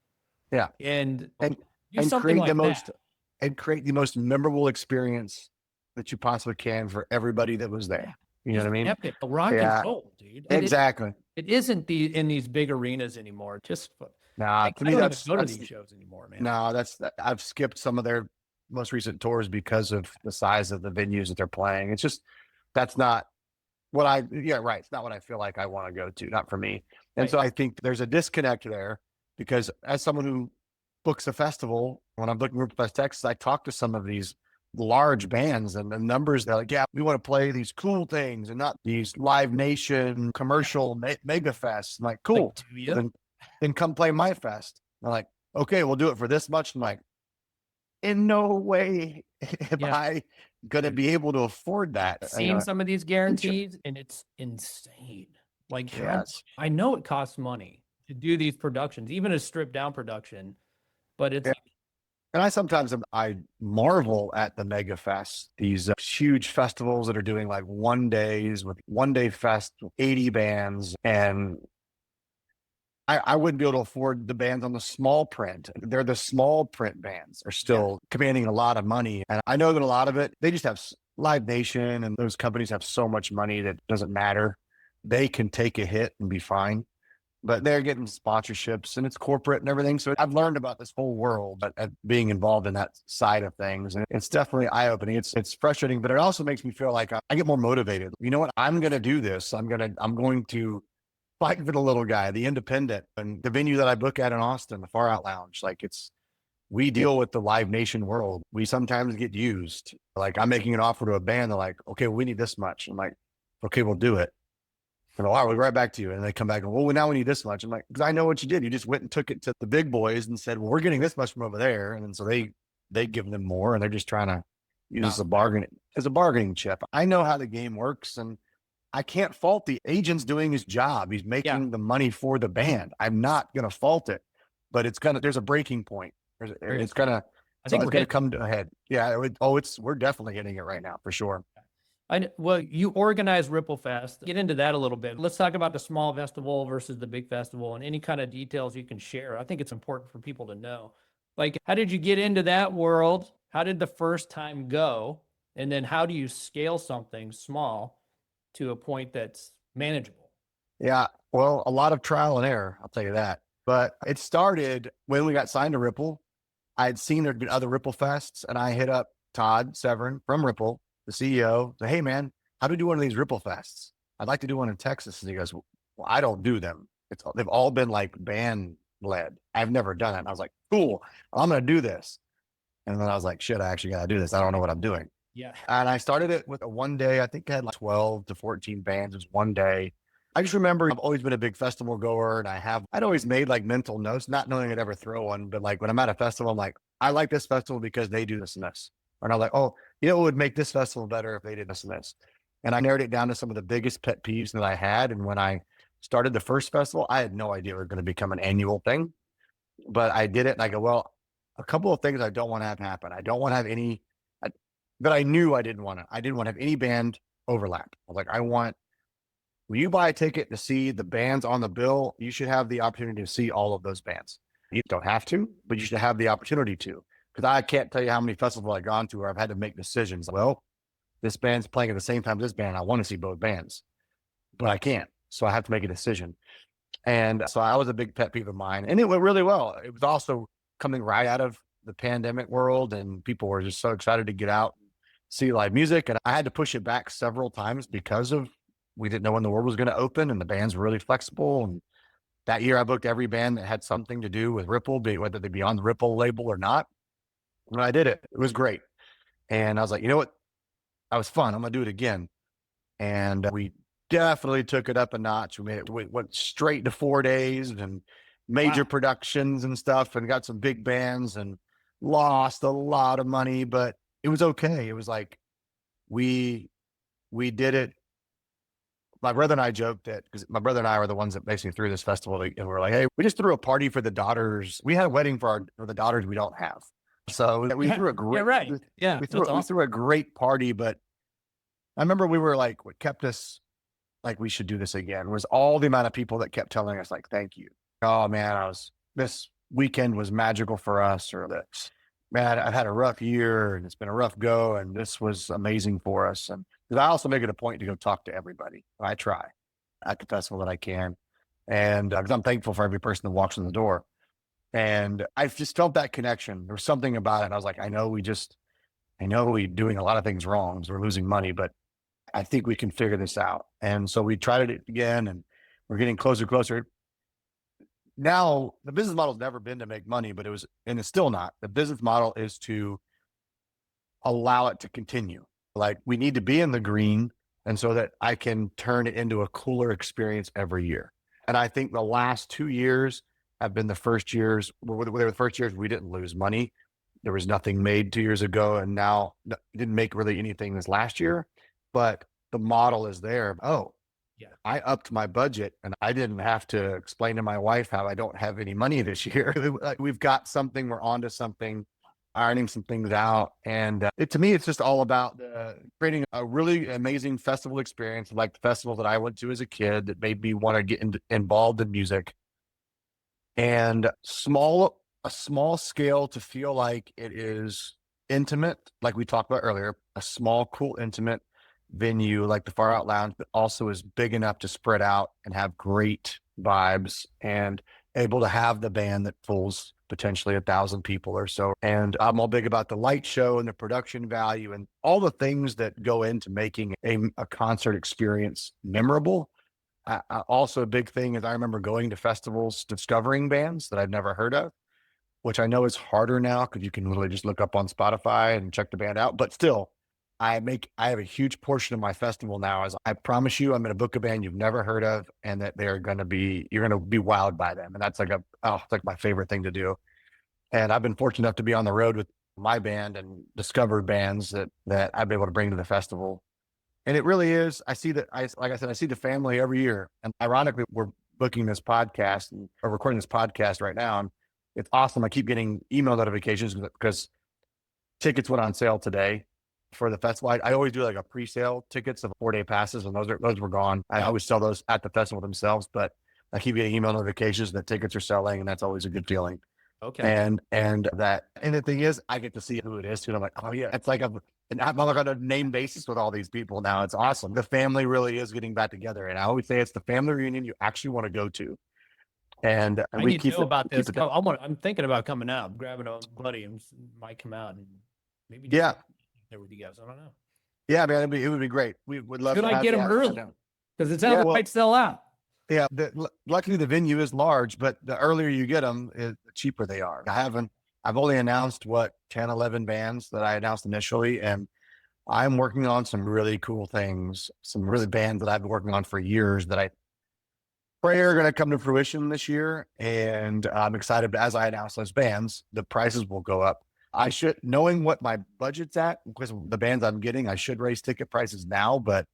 Yeah. And And, do and something create the like most, that. and create the most memorable experience that you possibly can for everybody that was there. You know Just what I mean? epic rock and Yeah, roll, dude. exactly. It isn't in these big arenas anymore. Just Nah, to I me, don't even that's, go to that's, these shows anymore, man. no, I've skipped some of their most recent tours because of the size of the venues that they're playing. It's just, that's not what yeah, right. It's not what I feel like I want to go to, not for me. And Right. so I think there's a disconnect there because as someone who books a festival, when I'm booking Ripple Fest Texas, I talk to some of these large bands and the numbers. They're like, yeah, we want to play these cool things and not these Live Nation commercial mega fests. I'm like, cool. Like, do Well, you? then come play my fest. They're like, okay, we'll do it for this much. I'm like, in no way am Yeah. I going to be able to afford that. You Seen know, some of these guarantees and it's insane. Like yes. I know it costs money to do these productions, even a stripped down production, but it's Yeah. And I sometimes I marvel at the mega fests, these huge festivals that are doing like 1 days with 1 day fest, 80 bands. And I wouldn't be able to afford the bands on the small print. They're the small print bands are still commanding a lot of money. And I know that a lot of it, they just have Live Nation and those companies have so much money that doesn't matter. They can take a hit and be fine. But they're getting sponsorships and it's corporate and everything. So I've learned about this whole world at being involved in that side of things. And it's definitely eye opening. It's frustrating, but it also makes me feel like I get more motivated. You know what? I'm going to do this. I'm going to fight for the little guy, the independent, and the venue that I book at in Austin, the Far Out Lounge. Like we deal with the Live Nation world. We sometimes get used. Like I'm making an offer to a band. They're like, okay, we need this much. I'm like, okay, we'll do it. And all right, we'll be right back to you. And they come back and, well, now we need this much. I'm like, because I know what you did. You just went and took it to the big boys and said, well, we're getting this much from over there. And then so they give them more and they're just trying to use as a bargaining chip. I know how the game works and I can't fault the agent's doing his job. He's making the money for the band. I'm not going to fault it, but there's a breaking point. It's going to come to a head. Yeah. We're definitely hitting it right now for sure. Well, you organize Ripple Fest. Get into that a little bit. Let's talk about the small festival versus the big festival and any kind of details you can share. I think it's important for people to know. Like, how did you get into that world? How did the first time go? And then how do you scale something small to a point that's manageable? Yeah. Well, a lot of trial and error, I'll tell you that. But it started when we got signed to Ripple. I had seen there'd been other Ripple Fests and I hit up Todd Severin from Ripple, the CEO, say, hey man, how do we do one of these Ripple Fests? I'd like to do one in Texas. And he goes, well, I don't do them. They've all been like band led. I've never done it. And I was like, cool, I'm going to do this. And then I was like, shit, I actually got to do this. I don't know what I'm doing. Yeah. And I started it with a 1 day. I think I had like 12 to 14 bands. It was 1 day. I just remember I've always been a big festival goer and I'd always made like mental notes, not knowing I'd ever throw one, but like when I'm at a festival, I'm like, I like this festival because they do this and this. And I'm like, oh, you know, it would make this festival better if they did this and this. And I narrowed it down to some of the biggest pet peeves that I had. And when I started the first festival, I had no idea it was going to become an annual thing, but I did it. And I go, well, a couple of things I don't want to have happen. I don't want to have any, but I knew I didn't want to have any band overlap. I was like, when you buy a ticket to see the bands on the bill, you should have the opportunity to see all of those bands. You don't have to, but you should have the opportunity to. Because I can't tell you how many festivals I've gone to where I've had to make decisions. Well, this band's playing at the same time as this band. I want to see both bands, but I can't. So I have to make a decision. And so I was a big pet peeve of mine. And it went really well. It was also coming right out of the pandemic world and people were just so excited to get out and see live music. And I had to push it back several times because we didn't know when the world was going to open and the bands were really flexible. And that year I booked every band that had something to do with Ripple, whether they be on the Ripple label or not. When I did it, it was great. And I was like, you know what? That was fun. I'm going to do it again. And we definitely took it up a notch. We went straight to 4 days and major productions and stuff and got some big bands and lost a lot of money, but it was okay. It was like, we did it. My brother and I joked that because my brother and I were the ones that basically threw this festival and we're like, hey, we just threw a party for the daughters. We had a wedding for the daughters we don't have. So we threw a Yeah, great, right. Yeah, we that's awesome. threw a great party, but I remember we were like, what kept us like, we should do this again was all the amount of people that kept telling us like, thank you. Oh man, this weekend was magical for us, or this, man, I've had a rough year and it's been a rough go. And this was amazing for us. And 'cause I also make it a point to go talk to everybody. I try at the festival that I can. And 'cause I'm thankful for every person that walks in the door. And I just felt that connection. There was something about it. I was like, I know we're doing a lot of things wrong. So we're losing money, but I think we can figure this out. And so we tried it again, and we're getting closer, closer. Now the business model's never been to make money, but and it's still not. The business model is to allow it to continue. Like we need to be in the green, and so that I can turn it into a cooler experience every year. And I think the last 2 years have been the first years where they were the first years we didn't lose money. There was nothing made 2 years ago, and now didn't make really anything this last year. But the model is there. Oh, Yeah. I upped my budget, and I didn't have to explain to my wife how I don't have any money this year. Like, we've got something, we're onto something, ironing some things out. And to me, it's just all about creating a really amazing festival experience, like the festival that I went to as a kid that made me want to get involved in music, and a small scale to feel like it is intimate, like we talked about earlier, a small, cool, intimate venue like the Far Out Lounge, but also is big enough to spread out and have great vibes and able to have the band that pulls potentially 1,000 people or so. And I'm all big about the light show and the production value and all the things that go into making a concert experience memorable. Also, a big thing is I remember going to festivals, discovering bands that I've never heard of, which I know is harder now because you can literally just look up on Spotify and check the band out. But still, I have a huge portion of my festival now is I promise you I'm going to book a band you've never heard of, and that you're going to be wowed by them. And that's like it's like my favorite thing to do. And I've been fortunate enough to be on the road with my band and discovered bands that I've been able to bring to the festival. And it really is. I see that like I said, I see the family every year. And ironically, we're booking this podcast or recording this podcast right now. And it's awesome. I keep getting email notifications because tickets went on sale today for the festival. I always do like a pre-sale tickets of 4-day passes, and those were gone. I always sell those at the festival themselves, but I keep getting email notifications that tickets are selling, and that's always a good feeling. Okay. And the thing is, I get to see who it is too. And I'm like, oh yeah, it's like I'm like on a name basis with all these people now. It's awesome. The family really is getting back together, and I always say it's the family reunion you actually want to go to. And I we need to keep know about this. it. I'm thinking about coming out. I'm grabbing a buddy and might come out and maybe just Yeah, there with you guys. I don't know. yeah, man, it would be great. We would love Should to I have get you them out early? down. Because it sounds like it might sell out. Yeah, luckily the venue is large, but the earlier you get them, the cheaper they are. I've only announced 10, 11 bands that I announced initially, and I'm working on some really cool things, some really bands that I've been working on for years that I pray are going to come to fruition this year. And I'm excited, but as I announce those bands, the prices will go up. Knowing what my budget's at, because of the bands I'm getting, I should raise ticket prices now, but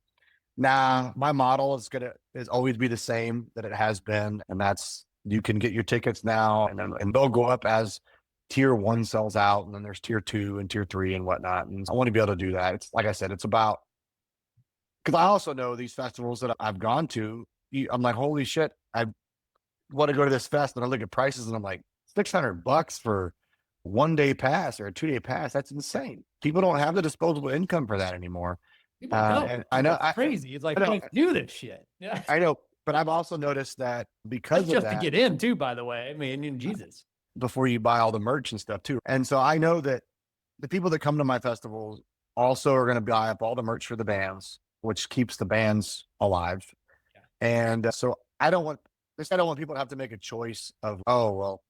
nah, my model is always be the same that it has been. And that's, you can get your tickets now, and they'll go up as tier 1 sells out. And then there's tier 2 and tier 3 and whatnot. And I want to be able to do that. It's like I said, it's about, because I also know these festivals that I've gone to, I'm like, holy shit, I want to go to this fest. And I look at prices and I'm like, $600 for 1-day pass or a 2-day pass. That's insane. People don't have the disposable income for that anymore. People don't. And I know It's crazy. It's like, I know, let's do this shit. Yeah. I know, but I've also noticed that because That's of just that, to get in too, by the way. I mean, Jesus. before you buy all the merch and stuff too. And so I know that the people that come to my festivals also are going to buy up all the merch for the bands, which keeps the bands alive. Yeah. And so I don't want people to have to make a choice of, oh, well,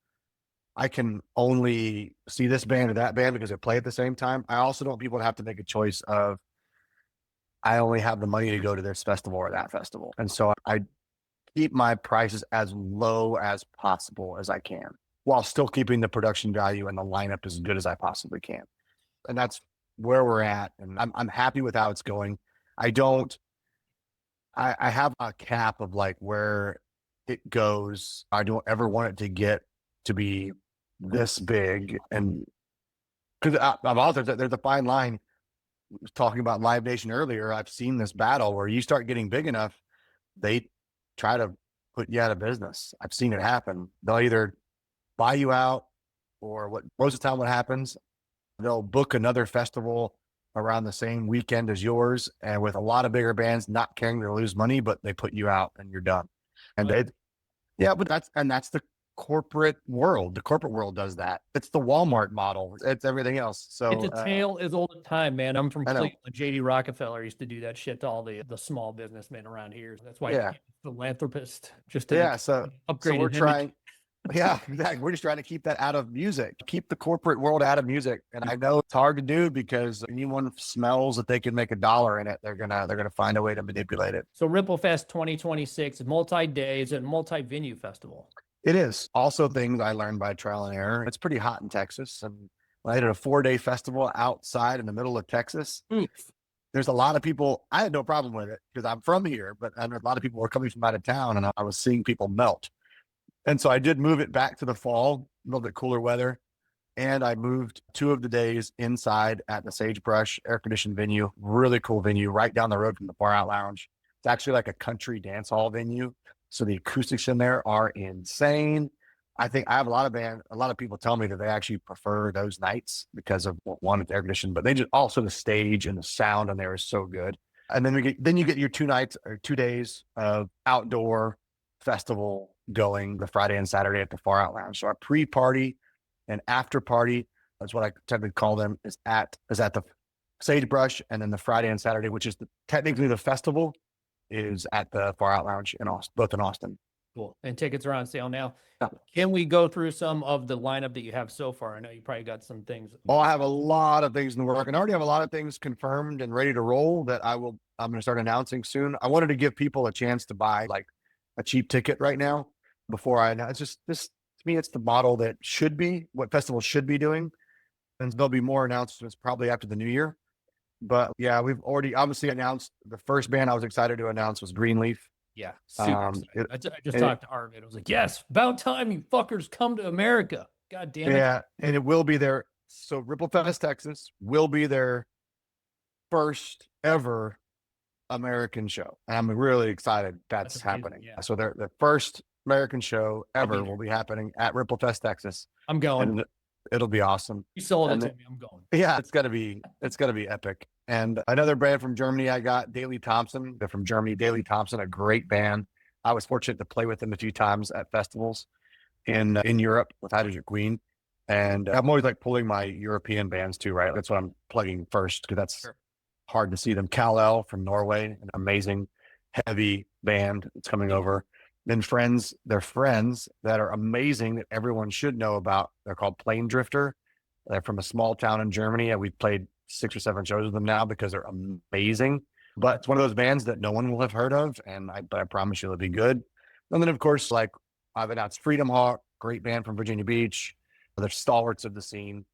I can only see this band or that band because they play at the same time. I also don't want people to have to make a choice of, I only have the money to go to this festival or that festival. And so I keep my prices as low as possible as I can, while still keeping the production value and the lineup as good as I possibly can. And that's where we're at. And I'm happy with how it's going. I have a cap of like where it goes. I don't ever want it to get to be this big. And Because I've also, there's a fine line. Talking about Live Nation earlier, I've seen this battle where you start getting big enough, they try to put you out of business. I've seen it happen. They'll either buy you out, or what most of the time what happens, they'll book another festival around the same weekend as yours, and with a lot of bigger bands not caring to lose money, but they put you out and you're done. And Right. they, yeah, but that's the corporate world. The corporate world does that. It's the Walmart model. It's everything else. It's So a tale as old as time, man. I'm from I know. Cleveland. JD Rockefeller used to do that shit to all the small businessmen around here. That's why he Yeah. became a philanthropist, just to Yeah. So upgrade we're his image. trying. Yeah, exactly. We're just trying to keep that out of music, keep the corporate world out of music. And I know it's hard to do because anyone smells that they can make $1 in it, they're gonna find a way to manipulate it. So Ripple Fest 2026, multi-day, is a multi-venue festival. It is also things I learned by trial and error. It's pretty hot in Texas. And when I did a 4-day festival outside in the middle of Texas, there's a lot of people. I had no problem with it because I'm from here, but a lot of people were coming from out of town, and I was seeing people melt. And so I did move it back to the fall, a little bit cooler weather. And I moved 2 of the days inside at the Sagebrush air conditioned venue, really cool venue right down the road from the Far Out Lounge. It's actually like a country dance hall venue. So the acoustics in there are insane. I think I have a lot of people tell me that they actually prefer those nights because of, well, one, it's air conditioned, but they just also the stage and the sound in there is so good. And then you get your 2 nights or 2 days of outdoor festival going the Friday and Saturday at the Far Out Lounge. So our pre-party and after party, that's what I technically call them, is at the Sagebrush, and then the Friday and Saturday, which is technically the festival, is at the Far Out Lounge in Austin, both in Austin. Cool. And tickets are on sale now. Yeah. Can we go through some of the lineup that you have so far? I know you probably got some things. Oh, I have a lot of things in the work, and I already have a lot of things confirmed and ready to roll that I'm going to start announcing soon. I wanted to give people a chance to buy like a cheap ticket right now before I announce. Just this, to me, it's the model that should be what festivals should be doing. And there'll be more announcements probably after the new year. But yeah, we've already obviously announced the first band I was excited to announce was Greenleaf. Yeah, super excited. I just talked to Arvid. I was like, yes, about time you fuckers come to America. God damn it. Yeah, and it will be their, so Ripple Fest, Texas will be their first ever American show. And I'm really excited that's happening. Yeah. So the first American show ever will be happening at Ripple Fest, Texas. I'm going. And it'll be awesome. You sold it to me. I'm going. Yeah, it's gonna be epic. And another band from Germany, I got Daley Thompson. They're from Germany. Daley Thompson, a great band. I was fortunate to play with them a few times at festivals in Europe with Hydrogen Queen. And I'm always like pulling my European bands too, right? That's what I'm plugging first because that's hard to see them. Kal-El from Norway, an amazing heavy band that's coming over. Then they're friends that are amazing that everyone should know about. They're called Plane Drifter. They're from a small town in Germany, and we've played 6 or 7 shows with them now because they're amazing. But it's one of those bands that no one will have heard of, but I promise you it'll be good. And then of course, like I've announced Freedom Hawk, great band from Virginia Beach. They're stalwarts of the scene.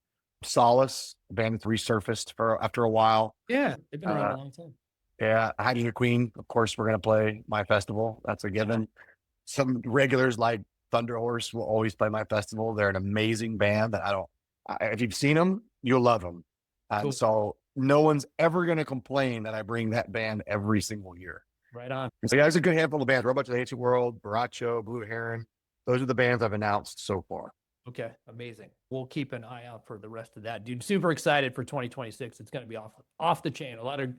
Solace, a band that's resurfaced after a while. Yeah, they've been around a long time. Yeah, Hydrogen Queen, of course, we're going to play my festival. That's a given. Some regulars like Thunder Horse will always play my festival. They're an amazing band that if you've seen them, you'll love them. Cool. So no one's ever going to complain that I bring that band every single year. Right on. So yeah, there's a good handful of bands. Robots of the Ancient World, Baracho, Blue Heron. Those are the bands I've announced so far. Okay, amazing. We'll keep an eye out for the rest of that, dude. Super excited for 2026. It's going to be off the chain. A lot of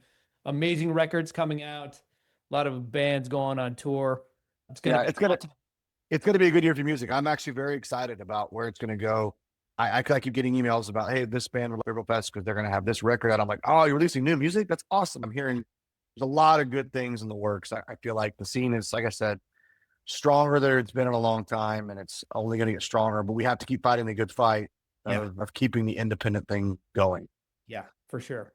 amazing records coming out. A lot of bands going on tour. It's going to be a good year for music. I'm actually very excited about where it's going to go. I keep getting emails about, hey, this band will Ripple Fest because they're going to have this record out. I'm like, oh, you're releasing new music? That's awesome. I'm hearing there's a lot of good things in the works. I feel like the scene is, like I said, stronger than it's been in a long time, and it's only going to get stronger. But we have to keep fighting the good fight of keeping the independent thing going. Yeah, for sure.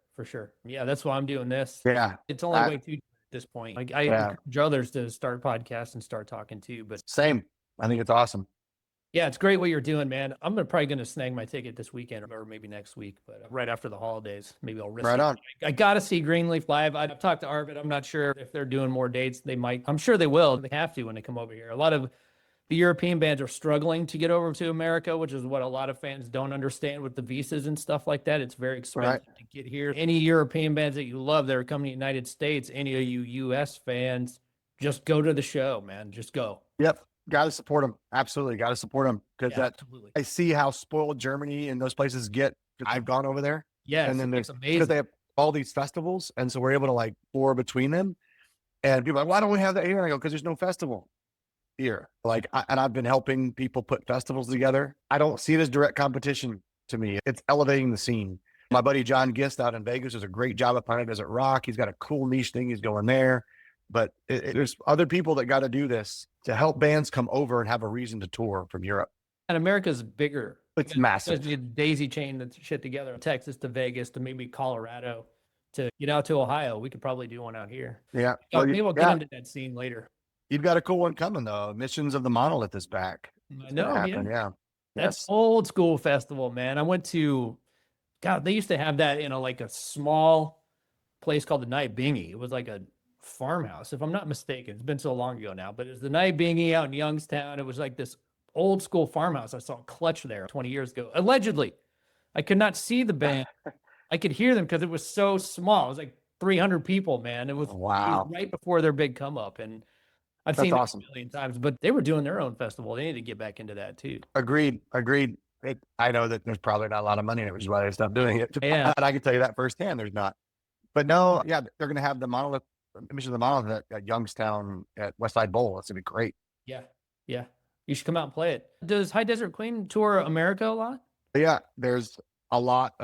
Yeah, that's why I'm doing this. Yeah. It's only way too at this point. Like I encourage others to start podcasts and start talking too. But same. I think it's awesome. Yeah, it's great what you're doing, man. I'm probably going to snag my ticket this weekend or maybe next week, but right after the holidays, maybe I'll risk it. On. I got to see Greenleaf live. I've talked to Arvid. I'm not sure if they're doing more dates. They might. I'm sure they will. They have to when they come over here. A lot of the European bands are struggling to get over to America, which is what a lot of fans don't understand with the visas and stuff like that. It's very Right. expensive to get here. Any European bands that you love that are coming to the United States, any of you US fans, just go to the show, man. Just go. Yep. Got to support them. Absolutely. Got to support them because Yeah, absolutely. I see how spoiled Germany and those places get. I've gone over there. Yes, And then it's because amazing. they have all these festivals. And so we're able to like pour between them. And people are like, why don't we have that here? And I go, because there's no festival here. Like, and I've been helping people put festivals together. I don't see it as direct competition to me. It's elevating the scene. My buddy John Gist out in Vegas does a great job at Planet Desert Rock. He's got a cool niche thing he's going there. But there's other people that got to do this to help bands come over and have a reason to tour from Europe. And America's bigger. It's massive. You daisy chain that shit together. Texas to Vegas to maybe Colorado to get out to Ohio. We could probably do one out here. Yeah. Well, maybe we'll get into that scene later. You've got a cool one coming though. Missions of the Monolith is back. I know. Happen, yeah. That's old school festival, man. I went to, God, they used to have that in like a small place called the Night Bingy. It was like a farmhouse, if I'm not mistaken. It's been so long ago now, but it was the Night Bingy out in Youngstown. It was like this old school farmhouse. I saw Clutch there 20 years ago. Allegedly, I could not see the band. I could hear them because it was so small. It was like 300 people, man. It was, it was right before their big come up. And I've seen it a million times, but they were doing their own festival. They need to get back into that too. Agreed. I know that there's probably not a lot of money in it, which is why they stopped doing it. Yeah. And I can tell you that firsthand, there's not. But no, yeah, they're going to have the Monolith, Mission of the Monolith at Youngstown at Westside Bowl. It's going to be great. Yeah. Yeah. You should come out and play it. Does High Desert Queen tour America a lot? Yeah, there's a lot.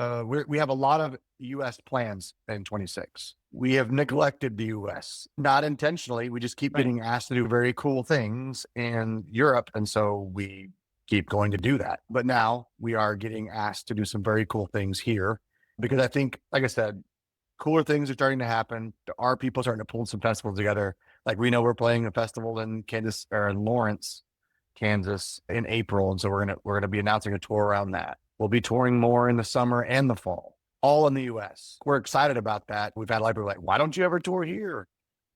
We have a lot of U.S. plans in 26. We have neglected the U.S. not intentionally. We just keep getting asked to do very cool things in Europe, and so we keep going to do that. But now we are getting asked to do some very cool things here because I think, like I said, cooler things are starting to happen. There are people starting to pull some festivals together. Like we know we're playing a festival in Kansas or in Lawrence, Kansas in April, and so we're gonna be announcing a tour around that. We'll be touring more in the summer and the fall, all in the U.S. We're excited about that. We've had a lot of people like, why don't you ever tour here?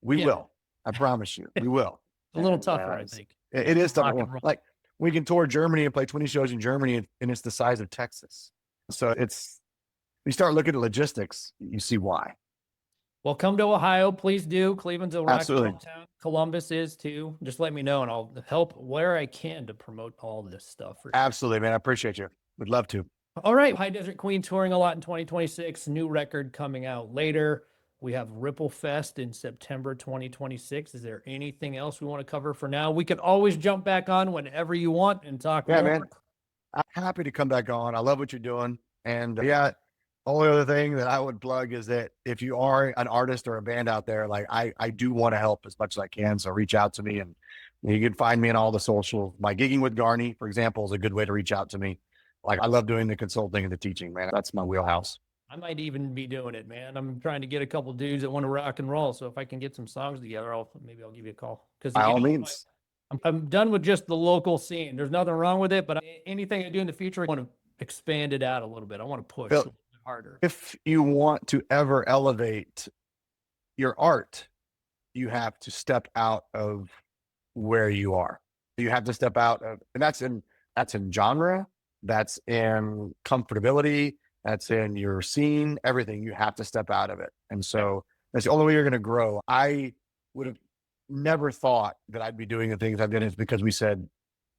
We will. I promise you, we will. A little tougher, I think. It is tougher. Like we can tour Germany and play 20 shows in Germany, and it's the size of Texas. So we start looking at logistics, you see why. Well, come to Ohio, please do. Cleveland's a rock Absolutely. town. Columbus is too. Just let me know, and I'll help where I can to promote all this stuff. Absolutely, man. I appreciate you. Would love to. All right, High Desert Queen touring a lot in 2026. New record coming out later. We have Ripple Fest in September 2026. Is there anything else we want to cover for now? We can always jump back on whenever you want and talk more. Man. I'm happy to come back on. I love what you're doing. And only other thing that I would plug is that if you are an artist or a band out there, like I do want to help as much as I can. So reach out to me, and you can find me in all the socials. My Gigging with Garney, for example, is a good way to reach out to me. Like I love doing the consulting and the teaching, man. That's my wheelhouse. I might even be doing it, man. I'm trying to get a couple dudes that want to rock and roll. So if I can get some songs together, maybe I'll give you a call. Because by all means, I'm done with just the local scene. There's nothing wrong with it, but anything I do in the future, I want to expand it out a little bit. I want to push a little bit harder. If you want to ever elevate your art, you have to step out of where you are. You have to step out of, and that's in genre, that's in comfortability, that's in your scene, everything. You have to step out of it. And so that's the only way you're going to grow. I would have never thought that I'd be doing the things I've done. It's because we said,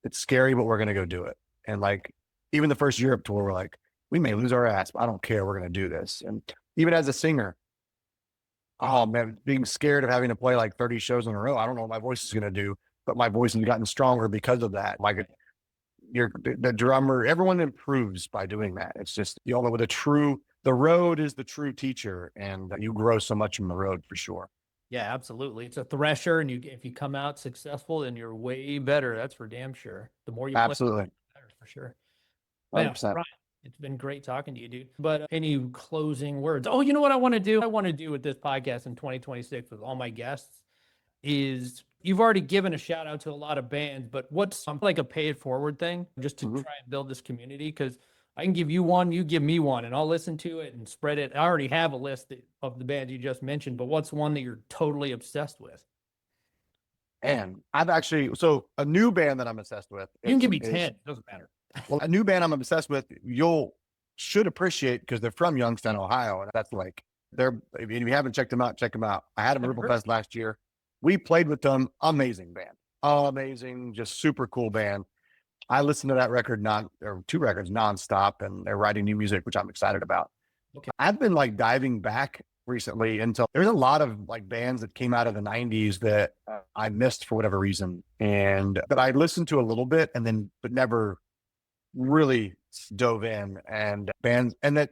it's scary, but we're going to go do it. And like, even the first Europe tour, we're like, we may lose our ass, but I don't care. We're going to do this. And even as a singer, oh man, being scared of having to play like 30 shows in a row. I don't know what my voice is going to do, but my voice has gotten stronger because of that. Like the drummer, everyone improves by doing that. It's just, you all know, the road is the true teacher, and you grow so much from the road for sure. Yeah, absolutely. It's a thresher, and if you come out successful, then you're way better. That's for damn sure. The more you absolutely play, the better for sure. 100%. Ryan, it's been great talking to you, dude. But any closing words? Oh, you know what I want to do? I want to do with this podcast in 2026 with all my guests is, you've already given a shout out to a lot of bands, but what's like a pay it forward thing just to try and build this community? Because I can give you one, you give me one, and I'll listen to it and spread it. I already have a list of the bands you just mentioned, but what's one that you're totally obsessed with? And I've actually, so a new band that I'm obsessed with. You can give me 10. It doesn't matter. Well, a new band I'm obsessed with, should appreciate because they're from Youngstown, Ohio. And that's like, if you haven't checked them out, check them out. I had them at Ripple Fest last year. We played with them. Amazing band. Amazing, just super cool band. I listened to that record, or 2 records nonstop, and they're writing new music, which I'm excited about. Okay. I've been like diving back recently into, there's a lot of like bands that came out of the 90s that I missed for whatever reason. And that I listened to a little bit but never really dove in, and bands, and that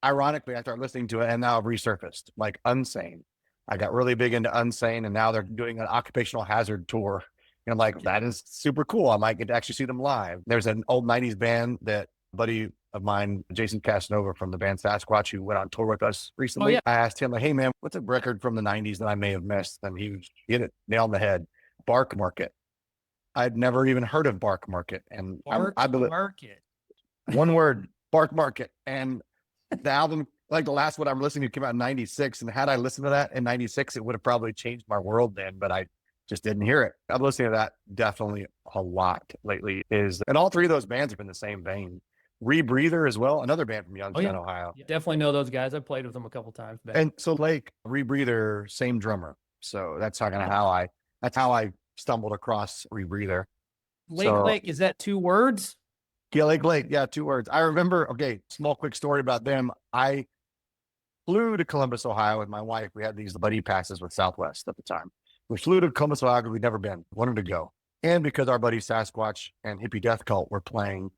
ironically I started listening to it and now I've resurfaced, like Unsane. I got really big into Unsane, and now they're doing an occupational hazard tour. And I'm like, that is super cool. I might get to actually see them live. There's an old 90s band that a buddy of mine, Jason Casanova from the band Sasquatch, who went on tour with us recently. Yeah. I asked him, like, hey man, what's a record from the 90s that I may have missed? And he hit it nail on the head. Bark Market. I'd never even heard of Bark Market. And I believe Market. one word, Bark Market. And the album, like the last one I'm listening to, came out in 96. And had I listened to that in 96, it would have probably changed my world then, but I just didn't hear it. I'm listening to that definitely a lot lately. And all 3 of those bands are in the same vein. Rebreather as well, another band from Youngstown, Ohio. Yeah, definitely know those guys. I played with them a couple times back. And so Lake, Rebreather, same drummer. So that's kind of how I stumbled across Rebreather. Lake, is that 2 words? Yeah, Lake. Yeah, 2 words. I remember, okay, small quick story about them. I flew to Columbus, Ohio with my wife. We had these buddy passes with Southwest at the time. We flew to Columbus, Ohio because we'd never been, wanted to go. And because our buddy Sasquatch and Hippie Death Cult were playing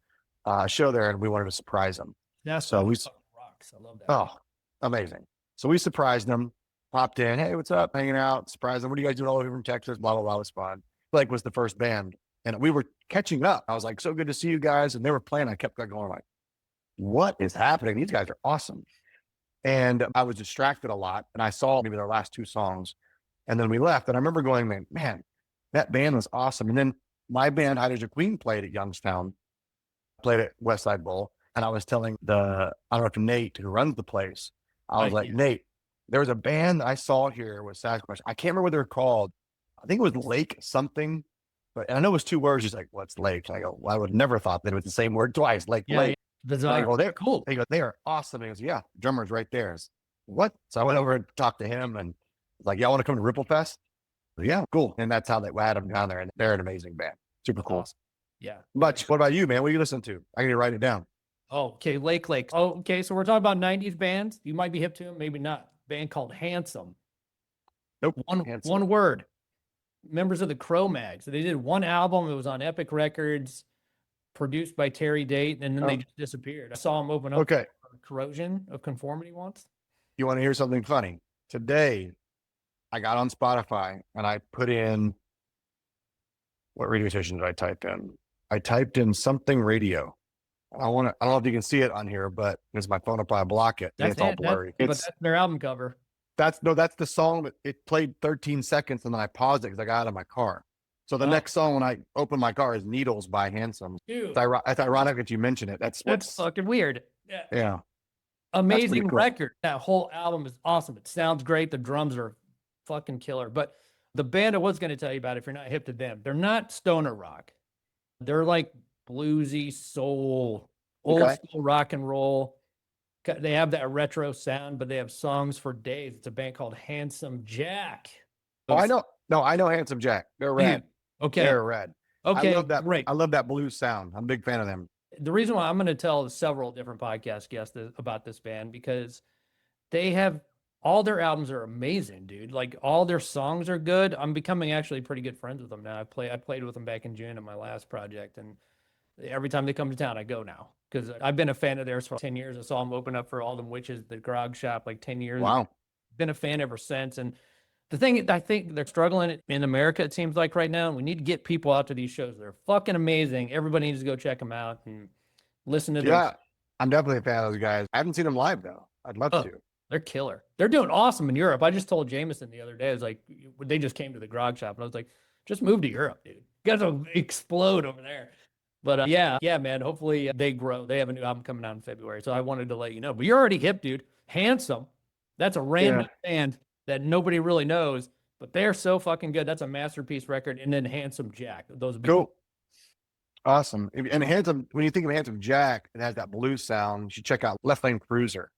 a show there, and we wanted to surprise them. Yeah, so we rocks. I love that. Oh, amazing. So we surprised them, popped in. Hey, what's up? Hanging out, surprised them. What are you guys doing all over from Texas? Blah, blah, blah. It was fun. Like was the first band. And we were catching up. I was like, so good to see you guys. And they were playing. I kept going like, what is happening? These guys are awesome. And I was distracted a lot. And I saw maybe their last 2 songs. And then we left. And I remember going, man, that band was awesome. And then my band, Hydrogen Queen, played at Youngstown, played at West Side Bowl. And I was telling I don't know if Nate, who runs the place, I was like, Nate, there was a band I saw here with Sasquatch. I can't remember what they're called. I think it was Lake something, but I know it was 2 words. He's like, what's Lake? And I go, well, I would never thought that it was the same word twice. Lake. Bizarre. I go, they're cool. He goes, they are awesome. He goes, yeah, drummer's right there. What? So I went over and talked to him and was like, y'all want to come to Ripple Fest? Yeah, cool. And that's how they had them down there. And they're an amazing band. Super cool. Awesome. Yeah. But what about you, man? What do you listen to? I need to write it down. Oh, okay. Lake. Oh, okay. So we're talking about 90s bands. You might be hip to them, maybe not. Band called Handsome. Nope. One word. Members of the Cro-Mags. They did 1 album. It was on Epic Records, produced by Terry Date, and then they just disappeared. I saw them open up. Okay. Corrosion of Conformity once. You want to hear something funny? Today, I got on Spotify and I put in, what radio station did I type in? I typed in something radio. I don't know if you can see it on here, but because my phone will probably block it. It's all blurry. But that's their album cover. That's the song that it played 13 seconds and then I paused it because I got out of my car. So the next song when I open my car is Needles by Handsome. Dude. It's ironic that you mention it. That's fucking weird. Yeah. Amazing record. That whole album is awesome. It sounds great. The drums are fucking killer. But the band I was going to tell you about, if you're not hip to them, they're not stoner rock. They're like bluesy soul, old school rock and roll. They have that retro sound, but they have songs for days. It's a band called Handsome Jack. Oh, I know. No, I know Handsome Jack. They're rad. Okay. They're rad. Okay. I love that. Great. I love that blues sound. I'm a big fan of them. The reason why I'm going to tell several different podcast guests about this band, because they have all their albums are amazing, dude. Like all their songs are good. I'm becoming actually pretty good friends with them now. I played with them back in June in my last project, and every time they come to town, I go now because I've been a fan of theirs for 10 years. I saw them open up for All Them Witches, the Grog Shop, like 10 years. Wow. Been a fan ever since. And the thing, I think they're struggling in America, it seems like right now. And we need to get people out to these shows. They're fucking amazing. Everybody needs to go check them out and listen to them. Yeah, I'm definitely a fan of those guys. I haven't seen them live though. I'd love to. They're killer. They're doing awesome in Europe. I just told Jameson the other day, I was like, they just came to the Grog Shop, and I was like, just move to Europe, dude. You guys will explode over there. But yeah, man, hopefully they grow. They have a new album coming out in February. So I wanted to let you know. But you're already hip, dude. Handsome. That's a random band that nobody really knows. But they're so fucking good. That's a masterpiece record. And then Handsome Jack. Those would be Cool. Awesome. And Handsome, when you think of Handsome Jack, it has that blues sound. You should check out Left Lane Cruiser.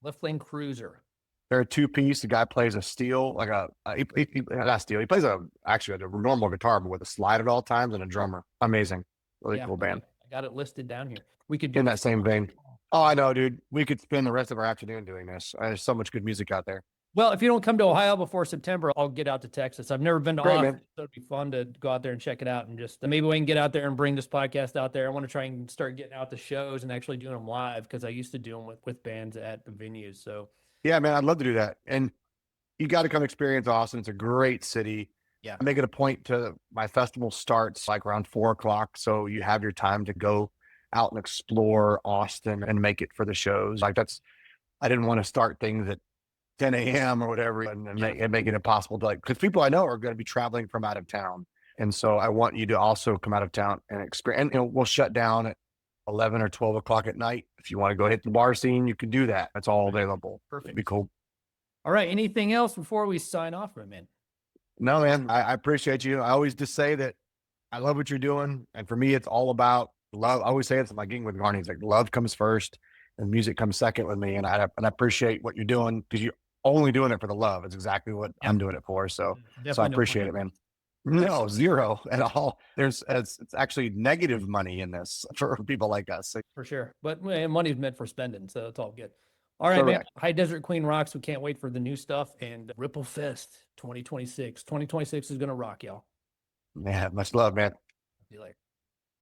Left Lane Cruiser. They're a two-piece. The guy plays a steel, like not steel. He plays actually a normal guitar, but with a slide at all times and a drummer. Amazing. Really cool band. I got it listed down here. We could in that same vein. Oh, I know, dude. We could spend the rest of our afternoon doing this. There's so much good music out there. Well, if you don't come to Ohio before September, I'll get out to Texas. I've never been to Great, Austin, man. so it'd be fun to go out there and check it out. And just maybe we can get out there and bring this podcast out there. I want to try and start getting out the shows and actually doing them live, because I used to do them with bands at the venues. So yeah, man, I'd love to do that. And you got to come experience Austin. It's a great city. Yeah. I make it a point to, my festival starts like around 4:00. So you have your time to go out and explore Austin and make it for the shows. Like I didn't want to start things at 10 a.m. or whatever and make it impossible to, like, because people I know are going to be traveling from out of town. And so I want you to also come out of town and experience, and we'll shut down at 11 or 12 o'clock at night. If you want to go hit the bar scene, you can do that. That's all available. Perfect. It'd be cool. All right. Anything else before we sign off, my man? No, man, I appreciate you. I always just say that I love what you're doing. And for me, it's all about love. I always say it's my gigging with Garney. It's like love comes first and music comes second with me. And I appreciate what you're doing, because you're only doing it for the love. It's exactly what I'm doing it for. So I appreciate it, man. No, zero at all. It's actually negative money in this for people like us. For sure. But money's meant for spending, so it's all good. All right, man. High Desert Queen rocks. We can't wait for the new stuff. And Ripple Fest 2026. 2026 is going to rock, y'all. Yeah, much love, man. See you later.